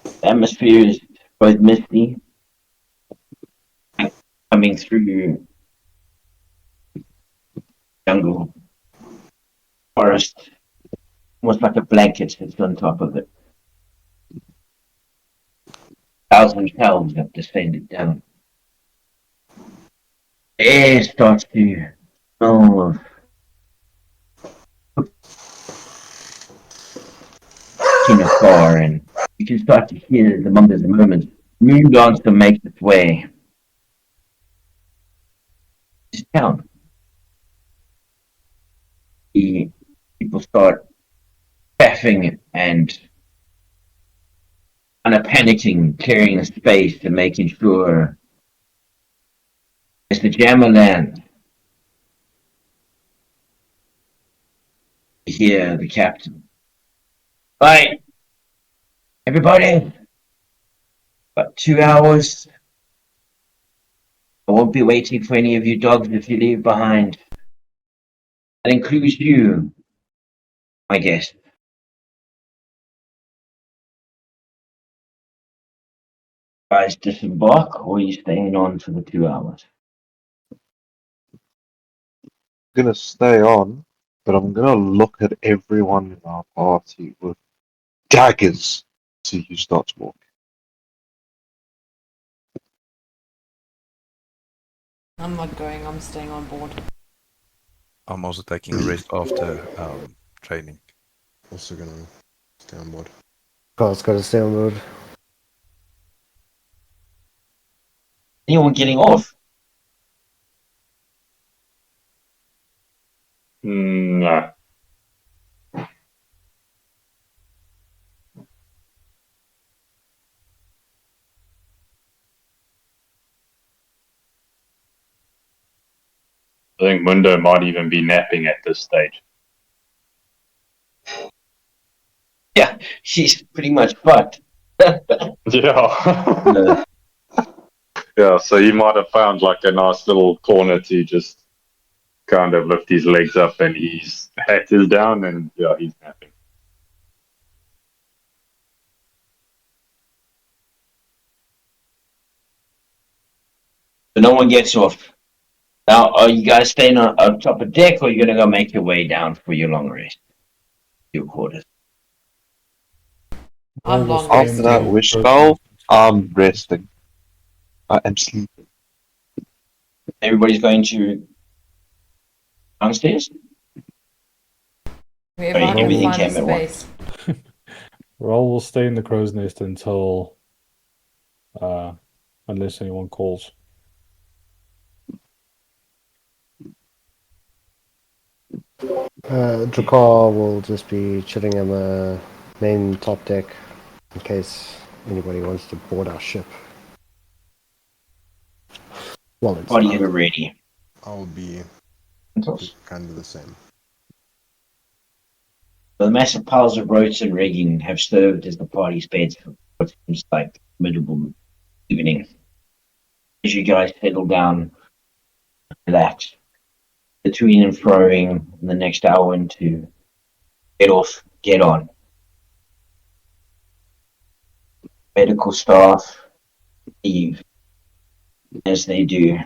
[SPEAKER 6] The atmosphere is both misty, coming through jungle, forest, almost like a blanket sits on top of it. 1,000 elves have descended down. The air starts to smell of far, and you can start to hear the moment. Moon Dancer makes its way to town. The people start laughing and kind of panicking, clearing the space and making sure it's the Jammerland. You hear the captain. Right, everybody, about 2 hours. I won't be waiting for any of you dogs if you leave behind. That includes you, I guess. Guys, disembark, or are you staying on for the 2 hours?
[SPEAKER 8] I'm gonna stay on, but I'm gonna look at everyone in our party with daggers till you start walking.
[SPEAKER 5] I'm not going, I'm staying on board.
[SPEAKER 3] I'm also taking a rest after training.
[SPEAKER 9] Also gonna stay on board.
[SPEAKER 10] Carl's got to stay on board.
[SPEAKER 6] Anyone getting off?
[SPEAKER 7] No. I think Mundo might even be napping at this stage.
[SPEAKER 6] Yeah, she's pretty much fucked.
[SPEAKER 7] Yeah. Yeah, so he might have found like a nice little corner to just kind of lift his legs up, and his hat is down, and yeah, he's napping.
[SPEAKER 6] So no one gets off. Now, are you guys staying on top of deck, or are you gonna go make your way down for your long rest? Your quarters.
[SPEAKER 5] I'm long
[SPEAKER 8] After
[SPEAKER 5] resting.
[SPEAKER 8] that wish spell, I'm resting. I am sleeping.
[SPEAKER 6] Everybody's going to downstairs?
[SPEAKER 5] Wherever
[SPEAKER 6] Sorry,
[SPEAKER 5] I can
[SPEAKER 6] everything
[SPEAKER 5] find a
[SPEAKER 6] came at once.
[SPEAKER 5] space.
[SPEAKER 2] Roll will stay in the crow's nest until unless anyone calls.
[SPEAKER 10] Drakkar will just be chilling on the main top deck in case anybody wants to board our ship. Well, it's
[SPEAKER 6] Party
[SPEAKER 10] not.
[SPEAKER 6] ever ready?
[SPEAKER 9] I'll be kind of the same.
[SPEAKER 6] The massive piles of ropes and rigging have served as the party's beds for what seems like miserable evening. As you guys settle down, relax, between and froing in the next hour and two, get off, get on. Medical staff leave as they do.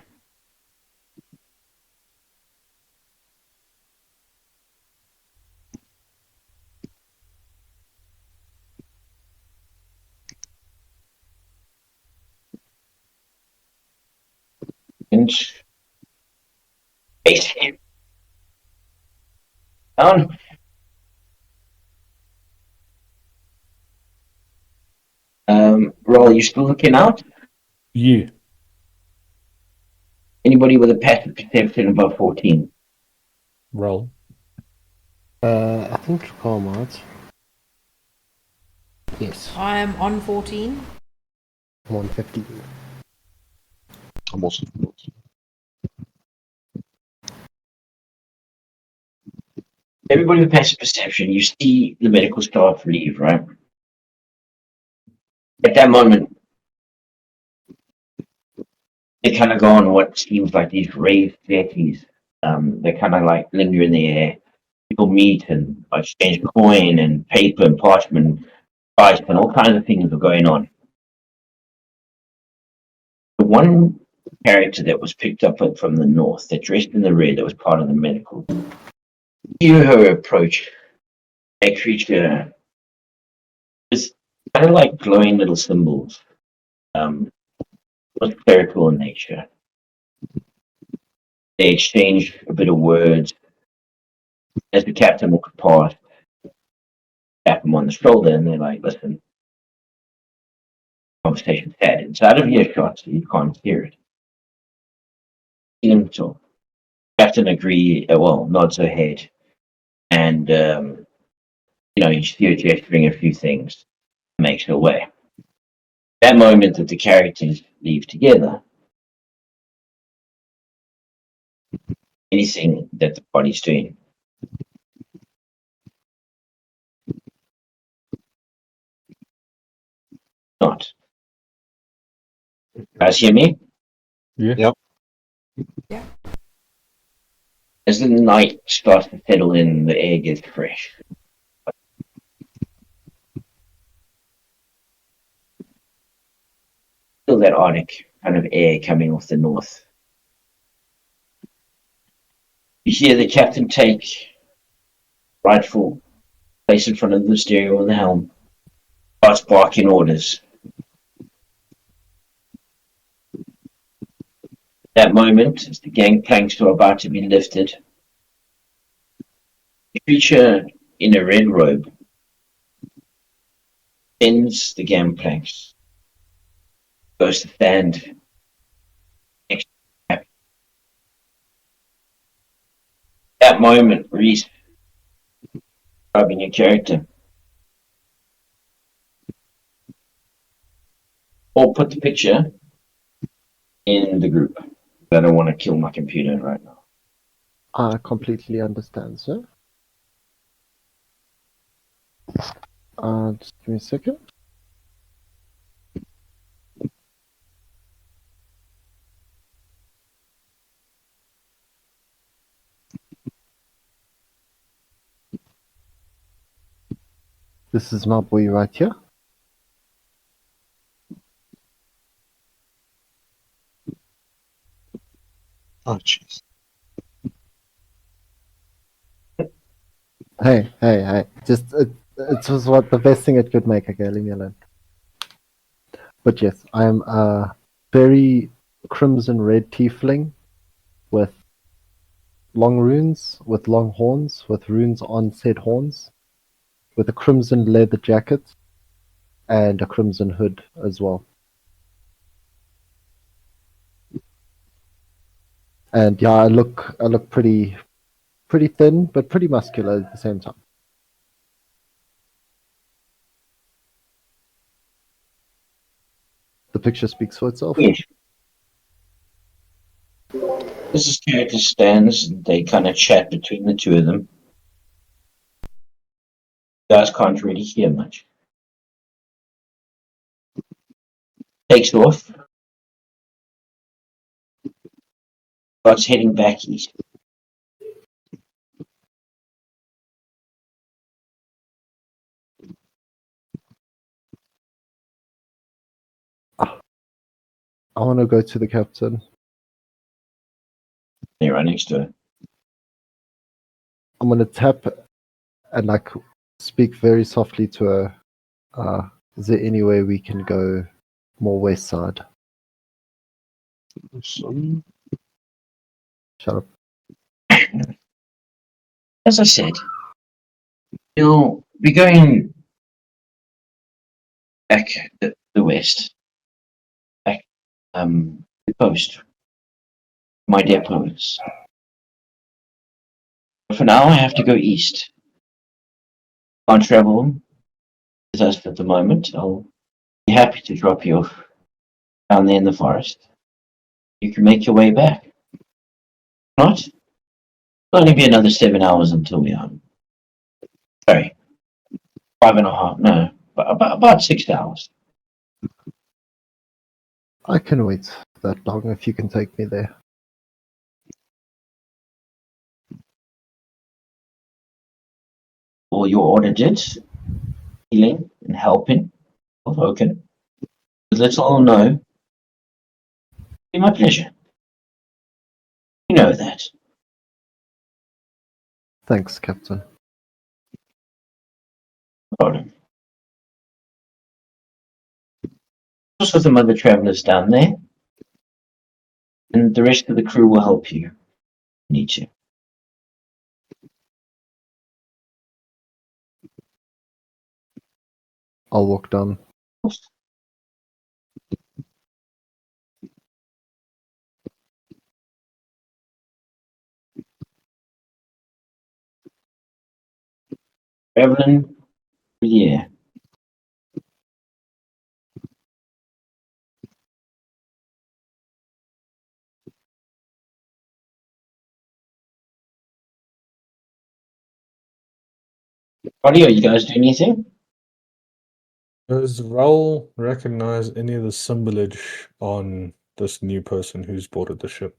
[SPEAKER 6] And basically, down. Roll, you still looking out?
[SPEAKER 2] Yeah.
[SPEAKER 6] Anybody with a passive perception above 14?
[SPEAKER 2] Roll.
[SPEAKER 10] I think Carl might. Yes,
[SPEAKER 5] I'm on 14.
[SPEAKER 10] 150.
[SPEAKER 8] I'm also.
[SPEAKER 6] Everybody with passive perception, you see the medical staff leave, right? At that moment, they kind of go on what seems like these raised jetties. They kind of like linger in the air. People meet and exchange coin and paper and parchment, ice, and all kinds of things are going on. The one character that was picked up from the north, that dressed in the red, that was part of the medical. You hear her approach. A creature is kind of like glowing little symbols. Was clerical in nature. They exchange a bit of words. As the captain walked past, tap him on the shoulder, and they're like, "Listen, conversation's had inside of earshot, so you can't hear it." So, captain nods her head, and you see her gesturing a few things, makes her way. That moment that the characters leave together, anything that the party's doing. Not. You guys hear me?
[SPEAKER 2] Yeah.
[SPEAKER 8] Yep.
[SPEAKER 5] Yeah.
[SPEAKER 6] As the night starts to settle in, the air gets fresh. Feel that Arctic kind of air coming off the north. You hear the captain take rightful place in front of the stereo on the helm, starts barking orders. That moment, as the gangplanks are about to be lifted, the creature in a red robe bends the gangplanks, goes to stand next to the captain. That moment, Reese, describing your character. Or put the picture in the group. I don't want to kill my computer right now.
[SPEAKER 1] I completely understand, sir. Just give me a second. This is my boy right here.
[SPEAKER 8] Oh, jeez.
[SPEAKER 1] Hey. Just, it was what the best thing it could make, okay? Leave me alone. But yes, I am a very crimson red tiefling with long runes, with long horns, with runes on said horns, with a crimson leather jacket and a crimson hood as well. And yeah, I look pretty thin, but pretty muscular at the same time. The picture speaks for itself.
[SPEAKER 6] Yes. As this character stands, they kind of chat between the two of them. You guys can't really hear much. Takes off. Starts heading back east.
[SPEAKER 1] I want to go to the captain.
[SPEAKER 6] You're right next to her.
[SPEAKER 1] I'm gonna tap and like speak very softly to her. Is there any way we can go more west side?
[SPEAKER 8] So,
[SPEAKER 1] Shut up.
[SPEAKER 6] As I said, you'll be going back the west. Back the coast. My depots. But for now I have to go east. Can't travel with us at the moment. I'll be happy to drop you off down there in the forest. You can make your way back. Not? It'll only be another 7 hours until we're home. Sorry. 5.5, no. About 6 hours.
[SPEAKER 1] I can wait that long if you can take me there.
[SPEAKER 6] All your auditors, healing and helping, okay. Let's all know. Be my pleasure. You know that.
[SPEAKER 1] Thanks, Captain.
[SPEAKER 6] No problem. Also some other travelers down there. And the rest of the crew will help you. Need to.
[SPEAKER 1] I'll walk down.
[SPEAKER 6] Traveling through the air. Buddy, are you guys doing anything?
[SPEAKER 2] Does Raul recognize any of the symbolage on this new person who's boarded the ship?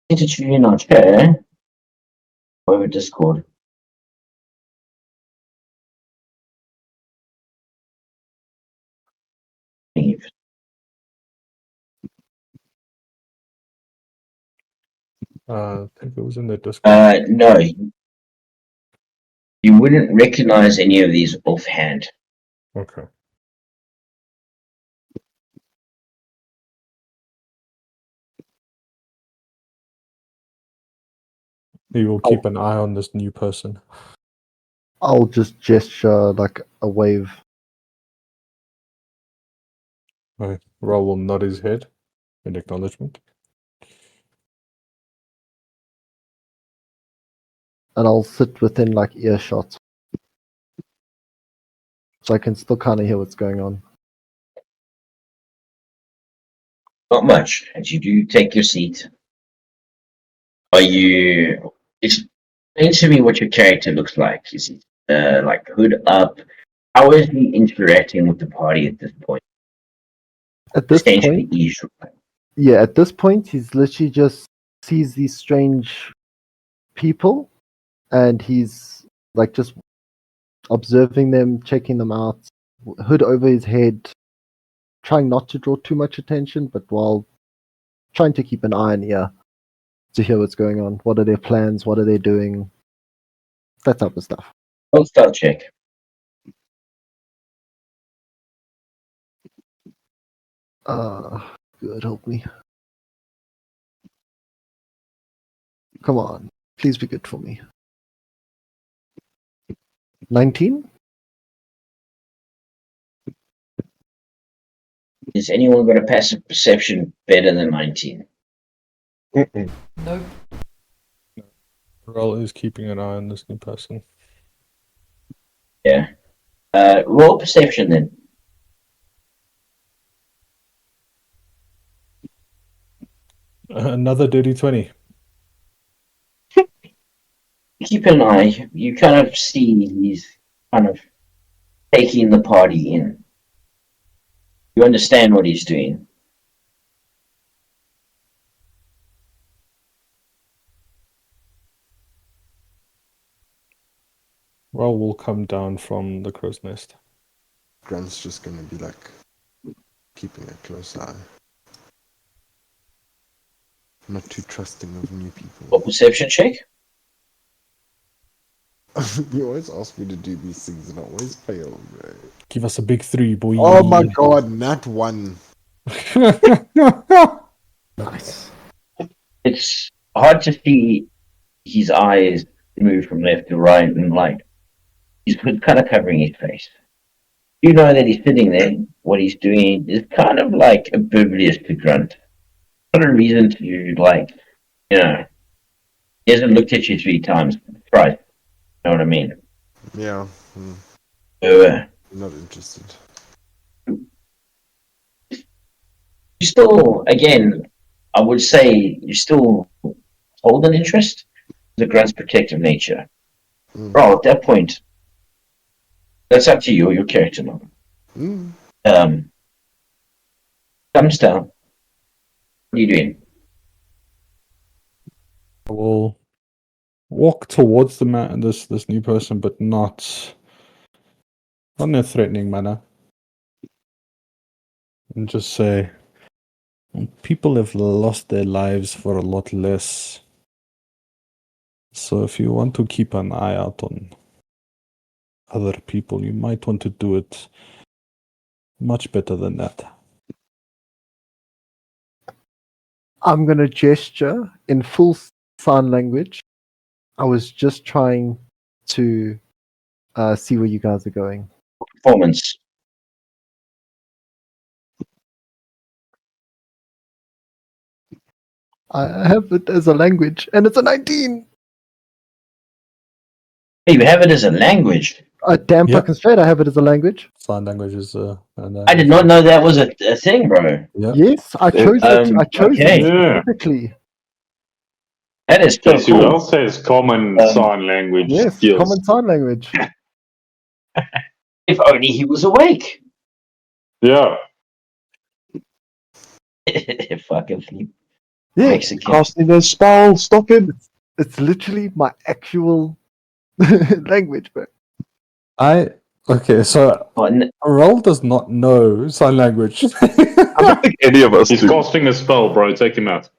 [SPEAKER 6] Interview in our chair over Discord.
[SPEAKER 2] I think it was in the Discord.
[SPEAKER 6] No. You wouldn't recognize any of these offhand.
[SPEAKER 2] Okay. You will keep an eye on this new person.
[SPEAKER 1] I'll just gesture like a wave.
[SPEAKER 2] Right. Raul will nod his head in acknowledgement.
[SPEAKER 1] And I'll sit within like earshot. So I can still kind of hear what's going on.
[SPEAKER 6] Not much. As you do take your seat. Are you... Explain to me what your character looks like. Is he like hood up? How is he interacting with the party at this point?
[SPEAKER 1] At this
[SPEAKER 6] Essentially
[SPEAKER 1] point,
[SPEAKER 6] eavesdropping.
[SPEAKER 1] yeah, at this point, he's literally just sees these strange people, and he's like just observing them, checking them out, hood over his head, trying not to draw too much attention, but while trying to keep an eye and ear to hear what's going on. What are their plans? What are they doing? That type of stuff.
[SPEAKER 6] Roll stealth check.
[SPEAKER 1] Good, help me. Come on, please be good for me. 19?
[SPEAKER 6] Is anyone got a passive perception better than 19?
[SPEAKER 5] Nope.
[SPEAKER 2] Raul is keeping an eye on this new person.
[SPEAKER 6] Yeah. Roll perception then.
[SPEAKER 2] Another dirty 20.
[SPEAKER 6] Keep an eye. You kind of see he's kind of taking the party in. You understand what he's doing.
[SPEAKER 2] Raul will come down from the crow's nest.
[SPEAKER 9] Grant's just gonna be like keeping a close eye. I'm not too trusting of new people.
[SPEAKER 6] What perception check?
[SPEAKER 9] You always ask me to do these things and I always fail, bro.
[SPEAKER 2] Give us a big 3, boy.
[SPEAKER 9] Oh my god, nat 1.
[SPEAKER 10] Nice.
[SPEAKER 6] It's hard to see his eyes move from left to right, and like he's kind of covering his face. You know that he's sitting there. What he's doing is kind of like oblivious to Grunt. Not a reason to like, you know. He hasn't looked at you 3 times. Right. You know what I mean?
[SPEAKER 9] Yeah,
[SPEAKER 6] So,
[SPEAKER 9] not interested.
[SPEAKER 6] you still, again, I would say you still hold an interest in the Grunt's protective nature. Bro, at that point, that's up to you, your character model. Thumbs down. What are you doing?
[SPEAKER 2] I will walk towards the man, this new person, but not in a threatening manner, and just say, people have lost their lives for a lot less. So if you want to keep an eye out on other people, you might want to do it much better than that.
[SPEAKER 1] I'm going to gesture in full sign language. I was just trying to see where you guys are going.
[SPEAKER 6] Performance.
[SPEAKER 1] I have it as a language, and it's a 19.
[SPEAKER 6] Hey, you have it as a language.
[SPEAKER 1] Damn
[SPEAKER 2] Yep.
[SPEAKER 1] fucking straight, I have it as a language.
[SPEAKER 2] Sign language is
[SPEAKER 6] I did not know that was a thing, bro.
[SPEAKER 2] Yeah.
[SPEAKER 1] Yes, I chose it. I chose
[SPEAKER 6] okay.
[SPEAKER 1] it
[SPEAKER 7] Yeah.
[SPEAKER 1] specifically.
[SPEAKER 6] That is so
[SPEAKER 7] Yes, who
[SPEAKER 6] cool.
[SPEAKER 7] else has common sign language
[SPEAKER 1] Yes,
[SPEAKER 7] skills?
[SPEAKER 1] common sign language.
[SPEAKER 6] If only he was awake.
[SPEAKER 7] Yeah.
[SPEAKER 6] Fucking sleep.
[SPEAKER 1] Yeah,
[SPEAKER 6] Mexican.
[SPEAKER 8] Casting a spell, stop him.
[SPEAKER 1] it's literally my actual language, bro.
[SPEAKER 2] Okay, so
[SPEAKER 6] Oh,
[SPEAKER 2] Raul does not know sign language.
[SPEAKER 8] I don't think any of us
[SPEAKER 7] He's
[SPEAKER 8] do.
[SPEAKER 7] casting a spell, bro. Take him out.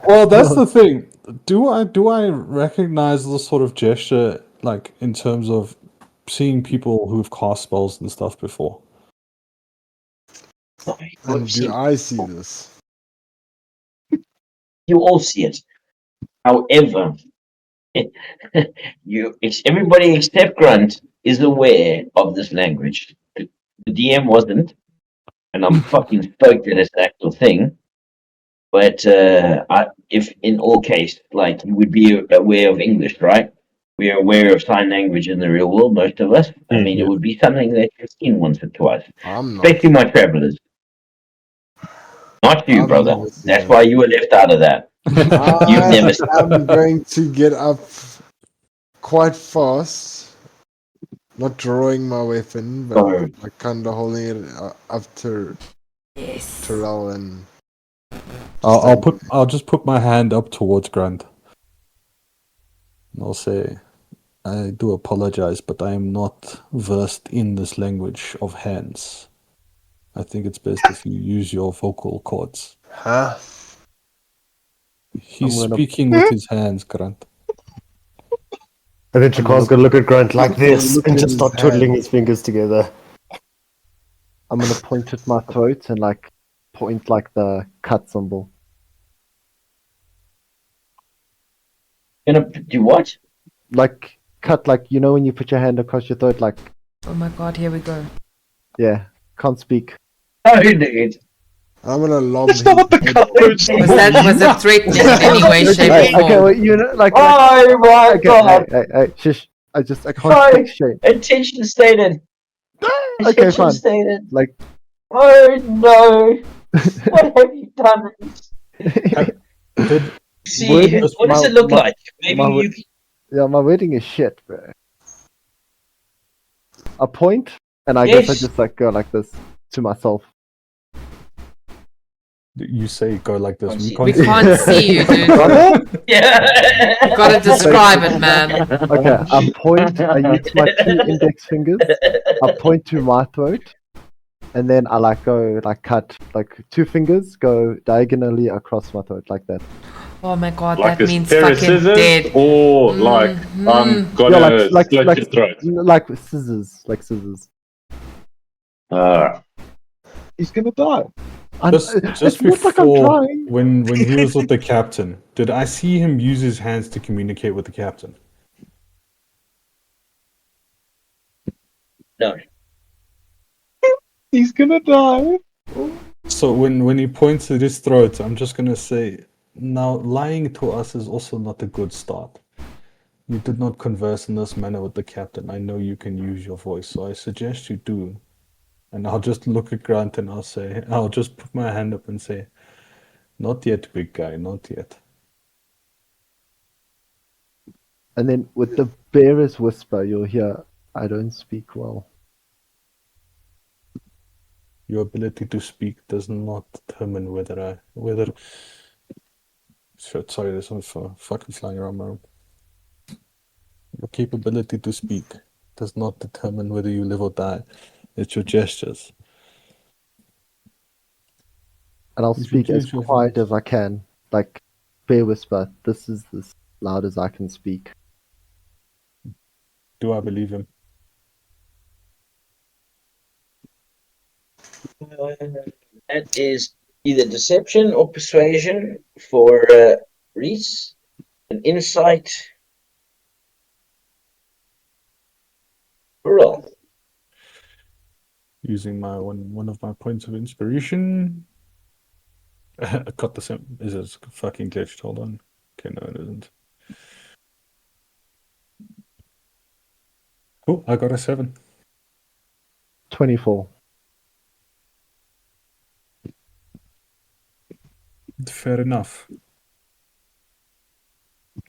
[SPEAKER 2] Well, that's the thing. Do I recognize this sort of gesture, like in terms of seeing people who've cast spells and stuff before?
[SPEAKER 9] And do I see this?
[SPEAKER 6] You all see it. However, everybody except Grunt is aware of this language. The DM wasn't, and I'm fucking stoked that it's an actual thing. But if in all case, like you would be aware of English, right? We are aware of sign language in the real world, most of us. I mean, it would be something that you've seen once or twice,
[SPEAKER 9] I'm not.
[SPEAKER 6] especially my travelers. Not you,
[SPEAKER 9] I've
[SPEAKER 6] brother.
[SPEAKER 9] never seen
[SPEAKER 6] That's
[SPEAKER 9] it.
[SPEAKER 6] why you were left out of that. You've never seen
[SPEAKER 9] I'm going to get up quite fast. Not drawing my weapon, but
[SPEAKER 6] Oh.
[SPEAKER 9] like kind of holding it up to
[SPEAKER 5] Yes.
[SPEAKER 9] Terrell and.
[SPEAKER 2] I'll just put my hand up towards Grant. And I'll say, I do apologize, but I am not versed in this language of hands. I think it's best if you use your vocal cords.
[SPEAKER 9] Huh?
[SPEAKER 2] He's
[SPEAKER 1] I'm gonna-
[SPEAKER 2] speaking with his hands, Grant.
[SPEAKER 10] And then Chakar's gonna look at Grunt like this
[SPEAKER 1] Look
[SPEAKER 10] and
[SPEAKER 1] at
[SPEAKER 10] just
[SPEAKER 1] his
[SPEAKER 10] start twiddling
[SPEAKER 1] hand.
[SPEAKER 10] his fingers together.
[SPEAKER 1] I'm gonna point at my throat and like point like the cut symbol.
[SPEAKER 6] Gonna do what?
[SPEAKER 1] Like cut, like you know when you put your hand across your throat, like
[SPEAKER 5] Oh my god, here we go.
[SPEAKER 1] yeah, can't speak.
[SPEAKER 6] Oh, dude.
[SPEAKER 9] I'm gonna lob
[SPEAKER 8] That's not what the
[SPEAKER 9] his head
[SPEAKER 8] code
[SPEAKER 5] Was it threatening in any way, shape,
[SPEAKER 1] Hey,
[SPEAKER 5] or
[SPEAKER 1] okay,
[SPEAKER 5] form?
[SPEAKER 1] well, you know, like
[SPEAKER 6] Oh my
[SPEAKER 1] okay,
[SPEAKER 6] god!
[SPEAKER 1] hey, shush. I can't
[SPEAKER 6] Sorry.
[SPEAKER 1] speak straight.
[SPEAKER 6] Attention stated.
[SPEAKER 1] Okay,
[SPEAKER 6] Attention
[SPEAKER 1] fine.
[SPEAKER 6] stated.
[SPEAKER 1] Like
[SPEAKER 6] Oh no! What have you done?
[SPEAKER 2] Did
[SPEAKER 6] See,
[SPEAKER 1] Word-
[SPEAKER 6] what does
[SPEAKER 1] my-
[SPEAKER 6] it look
[SPEAKER 1] my-
[SPEAKER 6] like? Maybe
[SPEAKER 1] my-
[SPEAKER 6] you.
[SPEAKER 1] yeah, my wording is shit, bro. A point, and I guess I
[SPEAKER 6] Yes.
[SPEAKER 1] just like go like this to myself.
[SPEAKER 2] you say go like this?
[SPEAKER 6] We
[SPEAKER 5] We can't see you, dude.
[SPEAKER 6] Yeah.
[SPEAKER 5] You gotta describe it, man.
[SPEAKER 1] Okay, I point. I use my 2 index fingers. I point to my throat, and then I like go like cut like 2 fingers go diagonally across my throat like that.
[SPEAKER 5] Oh my god,
[SPEAKER 7] Like
[SPEAKER 5] that
[SPEAKER 7] a
[SPEAKER 5] means
[SPEAKER 7] pair of
[SPEAKER 5] fucking
[SPEAKER 7] scissors,
[SPEAKER 5] dead.
[SPEAKER 7] or like I'm gonna slit your throat.
[SPEAKER 1] like scissors, like scissors.
[SPEAKER 8] He's gonna die.
[SPEAKER 2] Just
[SPEAKER 1] It's not like I'm
[SPEAKER 2] before,
[SPEAKER 1] trying.
[SPEAKER 2] when he was with the captain, did I see him use his hands to communicate with the captain?
[SPEAKER 6] No.
[SPEAKER 8] He's gonna die.
[SPEAKER 2] So when he points at his throat, I'm just gonna say, now lying to us is also not a good start. You did not converse in this manner with the captain. I know you can use your voice, so I suggest you do. And I'll just look at Grant and I'll just put my hand up and say, not yet, big guy, not yet.
[SPEAKER 1] And then with the barest whisper, you'll hear, I don't speak well.
[SPEAKER 2] Your ability to speak does not determine whether Shit, sorry, there's something fucking flying around my room. Your capability to speak does not determine whether you live or die. It's your gestures.
[SPEAKER 1] And I'll
[SPEAKER 2] If you
[SPEAKER 1] speak as
[SPEAKER 2] use your
[SPEAKER 1] quiet
[SPEAKER 2] voice.
[SPEAKER 1] as I can. Like, bare whisper. This is as loud as I can speak.
[SPEAKER 2] Do I believe him?
[SPEAKER 6] That is either deception or persuasion for Reese. An insight. Roll.
[SPEAKER 2] Using my one of my points of inspiration. I got the same. Is it fucking glitched? Hold on. Okay, no, it isn't. Oh, I got a 7.
[SPEAKER 1] 24.
[SPEAKER 2] Fair enough.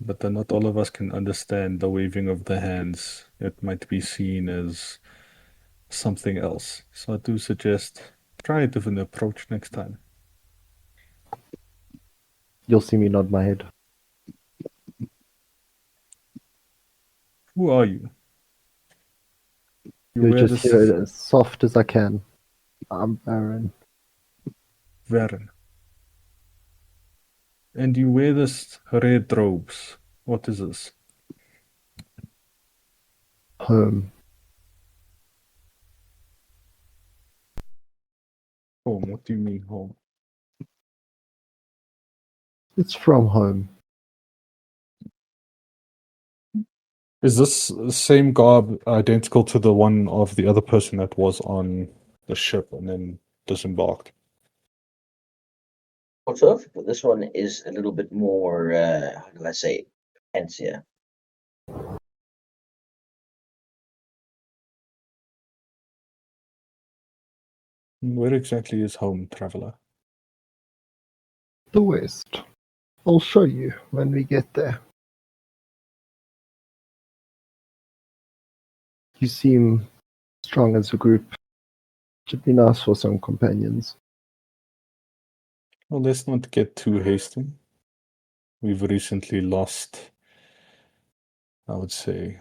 [SPEAKER 2] But then not all of us can understand the waving of the hands. It might be seen as something else. So I do suggest try a different approach next time.
[SPEAKER 1] You'll see me nod my head.
[SPEAKER 2] Who are you? You
[SPEAKER 1] You'll
[SPEAKER 2] wear
[SPEAKER 1] just
[SPEAKER 2] this
[SPEAKER 1] hear it as soft as I can. I'm Baron.
[SPEAKER 2] Varen. And you wear this red robes. What is this?
[SPEAKER 1] Home.
[SPEAKER 2] Home. What do you mean home?
[SPEAKER 1] It's from home.
[SPEAKER 2] Is this the same garb identical to the one of the other person that was on the ship and then disembarked?
[SPEAKER 6] Sort of, but this one is a little bit more, how do I say, fancier.
[SPEAKER 2] Where exactly is home, traveler?
[SPEAKER 1] The West. I'll show you when we get there. You seem strong as a group. Should be nice for some companions.
[SPEAKER 2] Well, let's not get too hasty. We've recently lost, I would say,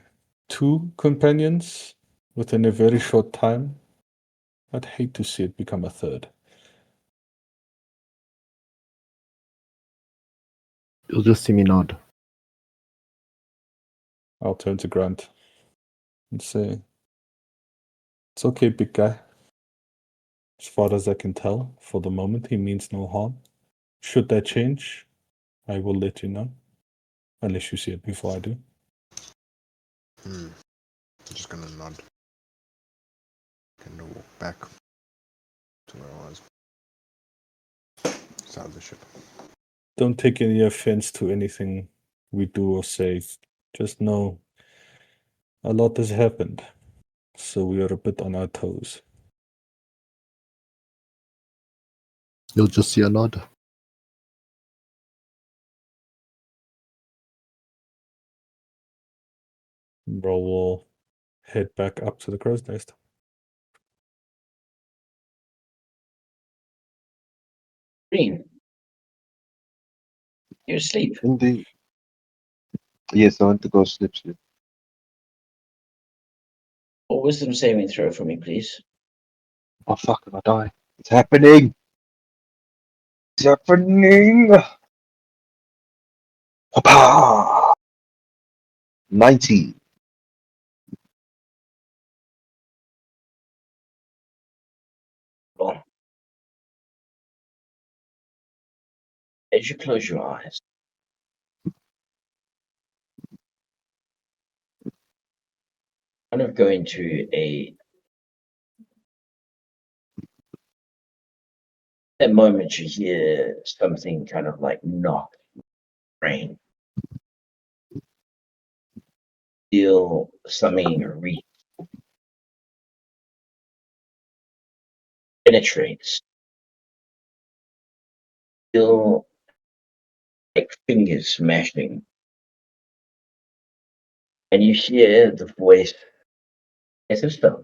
[SPEAKER 2] 2 companions within a very short time. I'd hate to see it become a third.
[SPEAKER 1] You'll just see me nod.
[SPEAKER 2] I'll turn to Grant and say, it's okay, big guy. As far as I can tell, for the moment, he means no harm. Should that change, I will let you know. Unless you see it before I do.
[SPEAKER 9] I'm just gonna nod. Gonna walk back to where I was. South of the ship.
[SPEAKER 2] Don't take any offense to anything we do or say. Just know a lot has happened, so we are a bit on our toes.
[SPEAKER 1] You'll just see a nod.
[SPEAKER 2] Bro will head back up to the crow's nest.
[SPEAKER 6] Green. You asleep?
[SPEAKER 8] Indeed. Yes, I want to go sleep.
[SPEAKER 6] Or wisdom saving throw for me, please.
[SPEAKER 8] Oh fuck, if I die. It's happening! It's happening! Papa! 90.
[SPEAKER 6] Well, as you close your eyes, kind of go into that moment you hear something kind of like knock brain. Feel something reach penetrates. Feel like fingers smashing. And you hear the voice as a stuff.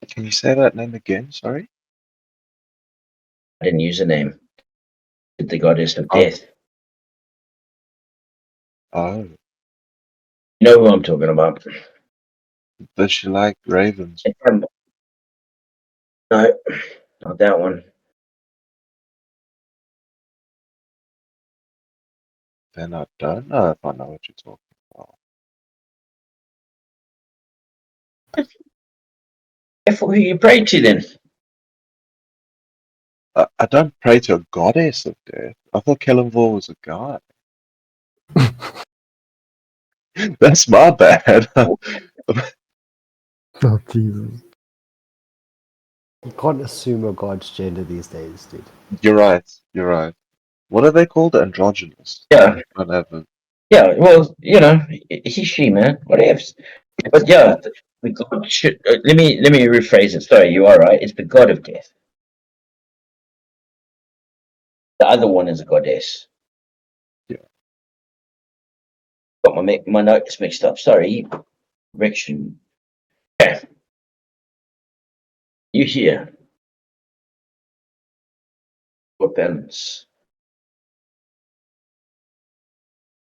[SPEAKER 8] Can you say that name again? Sorry?
[SPEAKER 6] I didn't use a name. The goddess of
[SPEAKER 8] Oh.
[SPEAKER 6] death.
[SPEAKER 8] Oh.
[SPEAKER 6] You know who I'm talking about.
[SPEAKER 8] Does she like ravens?
[SPEAKER 6] No, not that one.
[SPEAKER 8] Then I don't know if I know what you're talking about.
[SPEAKER 6] Careful who you pray to then.
[SPEAKER 8] I don't pray to a goddess of death. I thought Kellenvor was a guy. That's my bad.
[SPEAKER 1] Oh, Jesus.
[SPEAKER 10] You can't assume a god's gender these days, dude.
[SPEAKER 8] You're right. You're right. What are they called? Androgynous.
[SPEAKER 6] Yeah.
[SPEAKER 8] Whatever.
[SPEAKER 6] Yeah, well, you know, he, she, man, whatever. But yeah, the god should. Let me rephrase it. Sorry, you are right. It's the god of death. The other one is a goddess.
[SPEAKER 8] Yeah.
[SPEAKER 6] Got my notes mixed up. Sorry. Correction. Yeah. You hear your balance.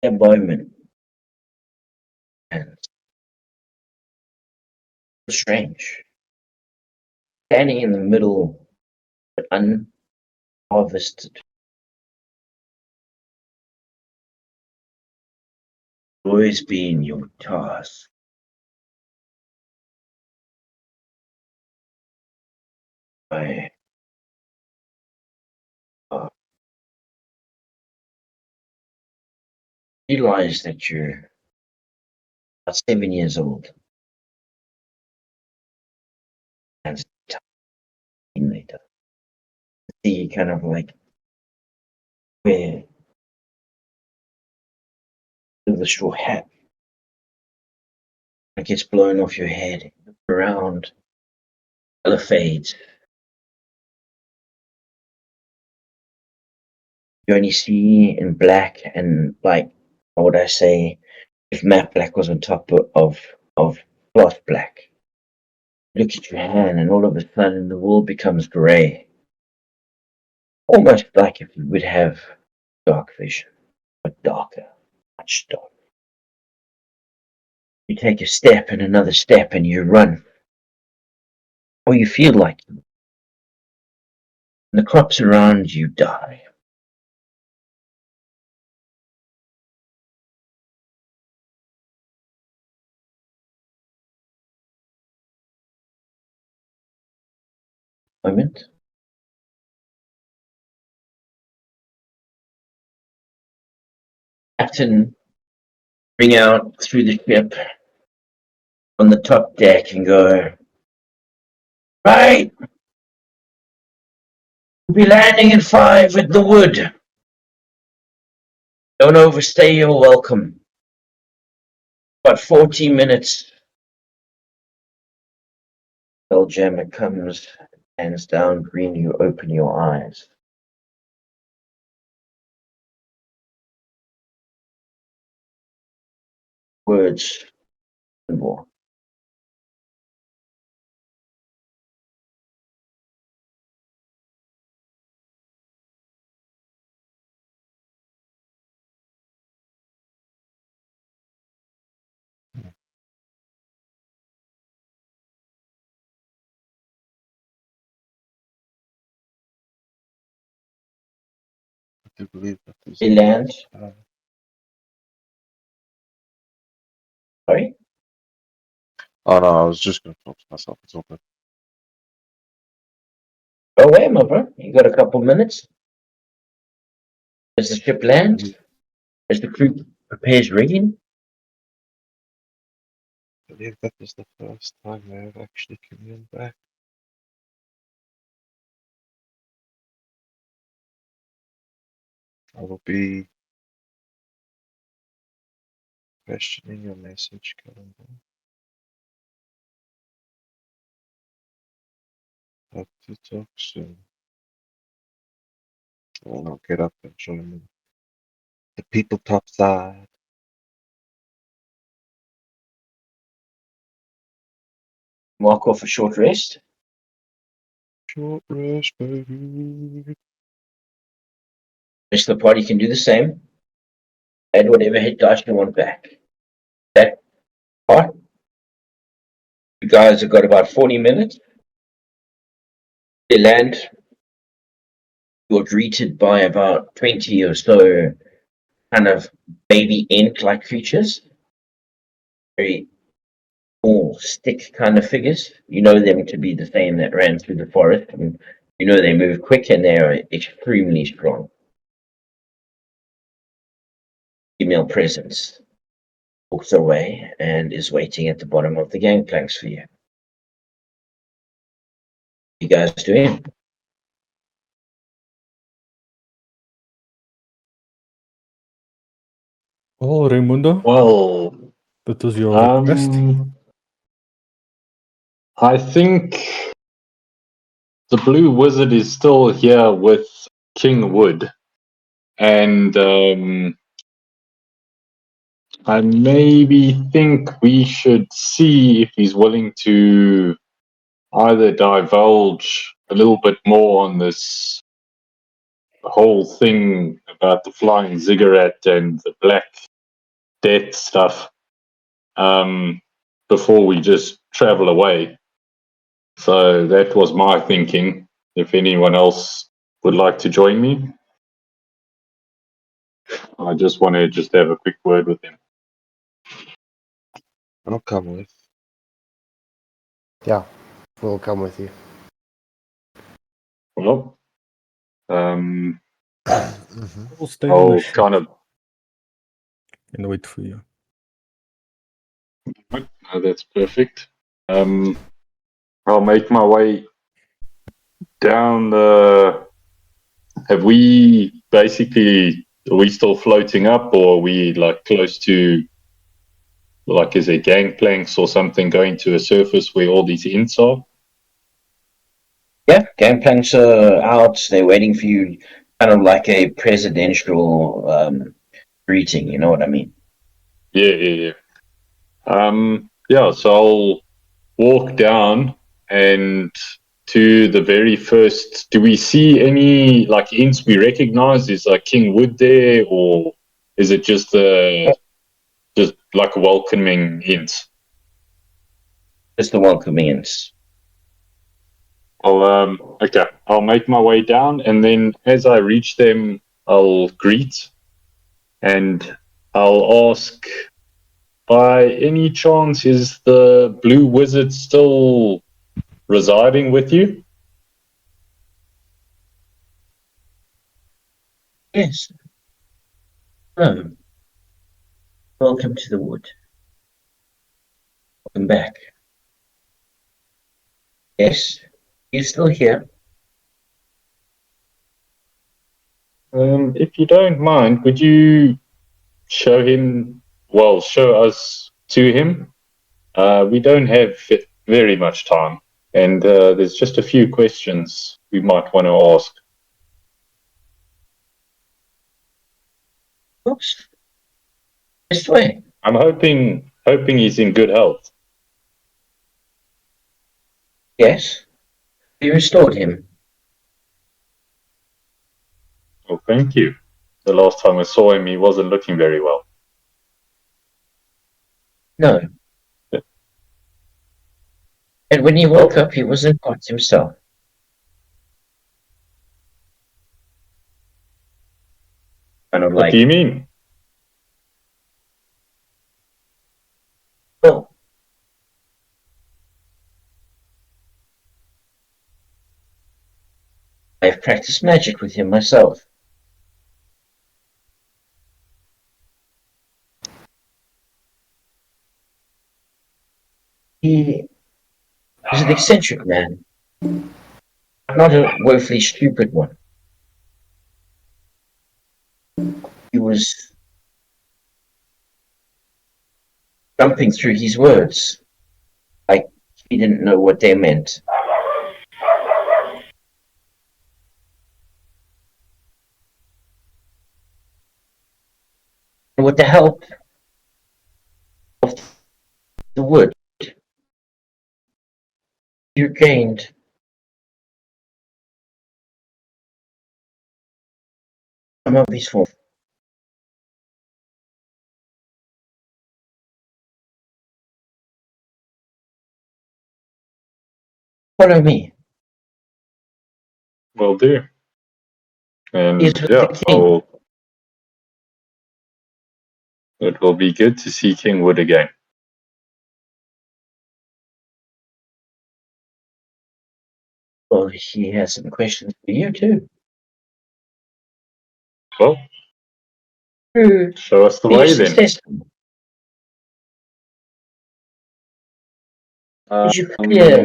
[SPEAKER 6] That moment. And strange. Standing in the middle of an unharvested. Always been your task. I realize that you're about 7 years old. And later. See kind of like wear the straw hat. It gets blown off your head, around, color fades. You only see in black and like, what would I say, if matte black was on top of gloss black. Look at your hand and all of a sudden the world becomes grey. Almost like if you would have dark vision, but darker, much darker. You take a step and another step and you run. Or you feel like you. And the crops around you die. Moment. Captain bring out through the ship on the top deck and go, right, we'll be landing in 5 at the wood. Don't overstay your welcome. About 40 minutes. Spelljammer comes, hands down, green, you open your eyes. Words and more.
[SPEAKER 8] do believe that there's
[SPEAKER 6] The land.
[SPEAKER 8] uh,
[SPEAKER 6] Sorry?
[SPEAKER 8] oh no, I was just gonna talk to myself. It's all good.
[SPEAKER 6] Go away, my bro. You got a couple minutes. Does the ship land? As the crew prepares rigging?
[SPEAKER 8] I believe that is the first time I have actually come back. I will be questioning your message, calendar. Hope to talk soon. Well, I'll get up and join the people top side.
[SPEAKER 6] Mark off a short rest.
[SPEAKER 8] Short rest, baby.
[SPEAKER 6] The rest of the party can do the same. Add whatever hit dice you want back. That part. You guys have got about 40 minutes. They land. You're greeted by about 20 or so kind of baby ant-like creatures. Very small stick kind of figures. You know them to be the same that ran through the forest, and you know they move quick and they are extremely strong. Female presence walks away and is waiting at the bottom of the gangplanks for you. You guys doing?
[SPEAKER 2] Oh, Raimundo,
[SPEAKER 7] Well,
[SPEAKER 2] that was your request.
[SPEAKER 7] I think the Blue Wizard is still here with King Wood, and I maybe think we should see if he's willing to either divulge a little bit more on this whole thing about the flying ziggurat and the Black Death stuff before we just travel away. So that was my thinking. If anyone else would like to join me, I just want to just have a quick word with him.
[SPEAKER 8] I'll come with.
[SPEAKER 10] Yeah, we'll come with you.
[SPEAKER 7] Well,
[SPEAKER 9] Mm-hmm.
[SPEAKER 2] We'll stay on the
[SPEAKER 7] I'll
[SPEAKER 2] ship
[SPEAKER 7] kind of.
[SPEAKER 2] and wait for you.
[SPEAKER 7] That's perfect. I'll make my way down the. Have we basically? Are we still floating up, or are we like close to? Like, is there gangplanks or something going to a surface where all these ints are?
[SPEAKER 6] Yeah, gangplanks are out. They're waiting for you, kind of like a presidential greeting. You know what I mean?
[SPEAKER 7] Yeah. Yeah. So I'll walk down and to the very first. Do we see any like ints we recognize? Is like King Wood there, or is it just just like a welcoming int?
[SPEAKER 6] Just the welcoming ints.
[SPEAKER 7] Okay. I'll make my way down, and then as I reach them, I'll greet, and I'll ask. By any chance, is the Blue Wizard still residing with you?
[SPEAKER 6] Yes. Oh. Welcome to the wood. Welcome back. Yes, he's still here.
[SPEAKER 7] If you don't mind, would you show us to him? We don't have very much time, and there's just a few questions we might want to ask.
[SPEAKER 6] Oops. This way.
[SPEAKER 7] I'm hoping he's in good health.
[SPEAKER 6] Yes. We restored him.
[SPEAKER 7] Well, thank you. The last time I saw him, he wasn't looking very well.
[SPEAKER 6] No. And when he woke up, he wasn't quite himself.
[SPEAKER 7] What
[SPEAKER 6] like,
[SPEAKER 7] do you mean?
[SPEAKER 6] well, I've practiced magic with him myself. He is an eccentric man, not a woefully stupid one. He was jumping through his words like he didn't know what they meant. And with the help of the wood, you gained some of his form. Follow me.
[SPEAKER 7] Will do. And
[SPEAKER 6] He's with
[SPEAKER 7] yeah,
[SPEAKER 6] the king.
[SPEAKER 7] it will be good to see King Wood again.
[SPEAKER 6] Well, he has some questions for you too.
[SPEAKER 7] Well,
[SPEAKER 6] Through
[SPEAKER 7] show us the way
[SPEAKER 6] Beatrice's
[SPEAKER 7] then.
[SPEAKER 6] testament, did you clear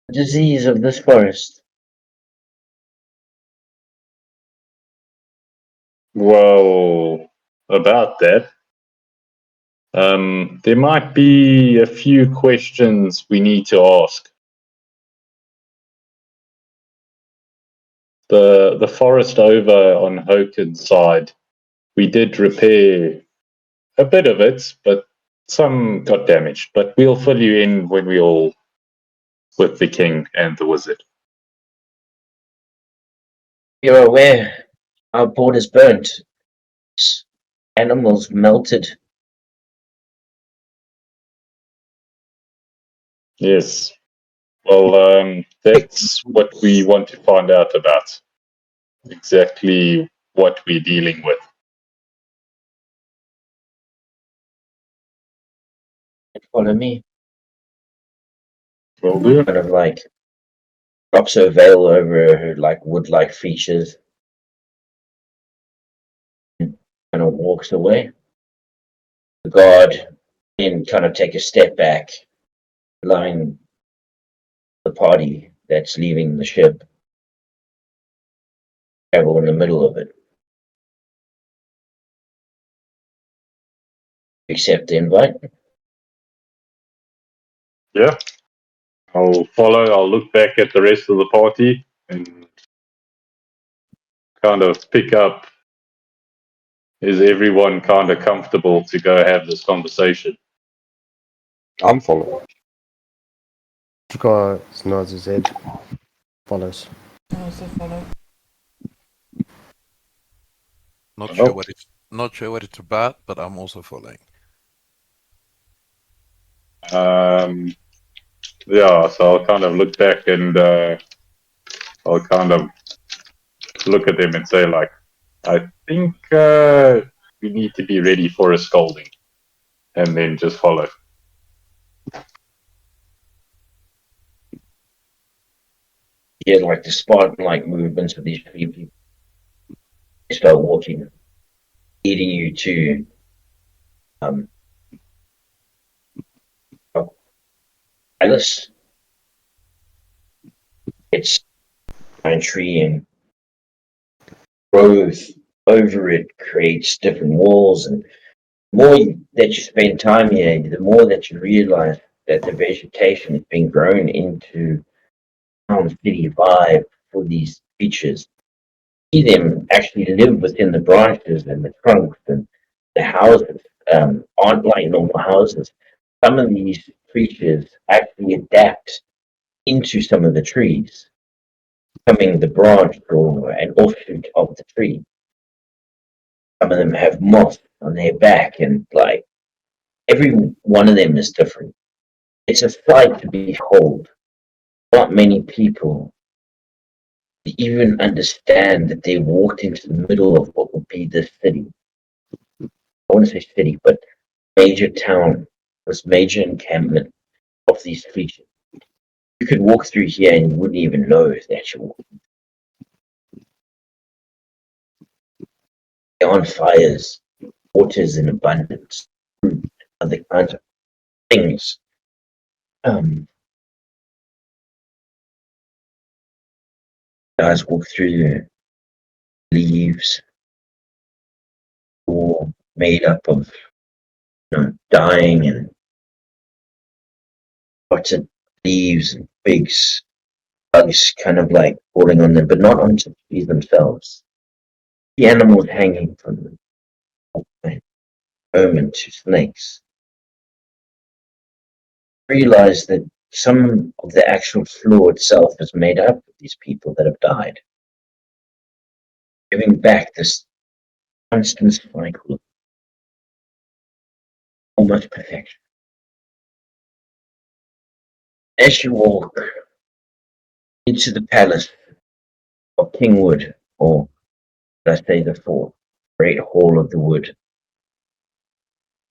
[SPEAKER 6] the disease of this forest?
[SPEAKER 7] Well, about that, there might be a few questions we need to ask. The forest over on Hoken's side, we did repair a bit of it, but some got damaged. But we'll fill you in when we all with the king and the wizard.
[SPEAKER 6] You're aware our borders burnt. Animals melted.
[SPEAKER 7] Yes. Well, that's what we want to find out about. Exactly what we're dealing with.
[SPEAKER 6] Follow me.
[SPEAKER 7] Will do.
[SPEAKER 6] Kind of like drops her veil over her like wood-like features and kind of walks away. The guard then kind of take a step back, allowing the party that's leaving the ship travel in the middle of it. Accept the invite.
[SPEAKER 7] Yeah. I'll follow. I'll look back at the rest of the party and kind of pick up. Is everyone kind of comfortable to go have this conversation?
[SPEAKER 8] I'm following.
[SPEAKER 10] Dragar nods his head. Follows.
[SPEAKER 5] I also follow.
[SPEAKER 3] Not
[SPEAKER 7] Oh.
[SPEAKER 3] sure what it's about, but I'm also following.
[SPEAKER 7] Yeah, so I'll kind of look back and I'll kind of look at them and say, like, I think we need to be ready for a scolding, and then just follow.
[SPEAKER 6] You get like the Spartan-like movements of these three people. They start walking, leading you to Alice. It's pine tree and growth over it creates different walls, and the more that you spend time here, the more that you realize that the vegetation has been grown into town city vibe for these creatures. See them actually live within the branches and the trunks, and the houses aren't like normal houses. Some of these creatures actually adapt into some of the trees, becoming the branch or an offshoot of the tree. Some of them have moss on their back, and like every one of them is different. It's a sight to behold. Not many people even understand that they walked into the middle of what would be the city. I want to say city, but major town, this major encampment of these creatures. You could walk through here and you wouldn't even know that you're walking. There are fires, waters in abundance, food, other kinds of things. Guys walk through leaves, all made up of dying and rotted leaves and twigs, bugs kind of like falling on them, but not onto the trees themselves. The animals hanging from them, vermin to snakes. Realize that some of the actual floor itself is made up of these people that have died, giving back this constant cycle of almost perfection. As you walk into the palace of Kingwood, or should I say the fort, Great Hall of the Wood, I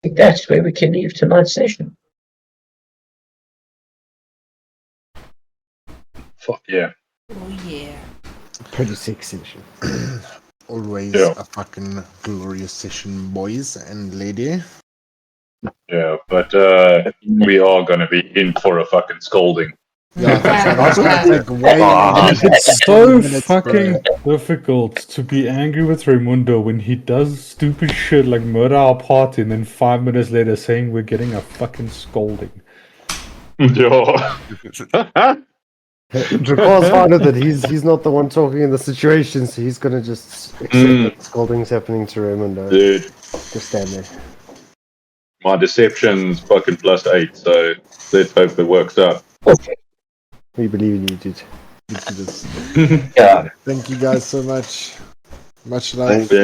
[SPEAKER 6] think that's where we can leave tonight's session.
[SPEAKER 7] Fuck yeah.
[SPEAKER 5] Oh yeah.
[SPEAKER 10] Pretty sick session.
[SPEAKER 9] Always
[SPEAKER 7] Yeah.
[SPEAKER 9] a fucking glorious session, boys and lady.
[SPEAKER 7] Yeah, but we are gonna be in for a fucking scolding.
[SPEAKER 9] Yeah,
[SPEAKER 5] Yeah.
[SPEAKER 9] that's gonna take way
[SPEAKER 7] Ah,
[SPEAKER 2] It's so
[SPEAKER 9] minutes,
[SPEAKER 2] fucking
[SPEAKER 9] bro.
[SPEAKER 2] difficult to be angry with Raimundo when he does stupid shit like murder our party and then 5 minutes later saying we're getting a fucking scolding.
[SPEAKER 7] Yeah.
[SPEAKER 10] Dracar's found out that he's not the one talking in the situation, so he's gonna just accept that scolding's happening to Raimundo.
[SPEAKER 7] Dude,
[SPEAKER 10] Just stand there.
[SPEAKER 7] my deception's fucking +8, so let's hope it works out.
[SPEAKER 6] Okay.
[SPEAKER 10] We believe in you, dude.
[SPEAKER 9] You can just-
[SPEAKER 6] Yeah.
[SPEAKER 9] Thank you guys so much. Much love.
[SPEAKER 8] Thank you.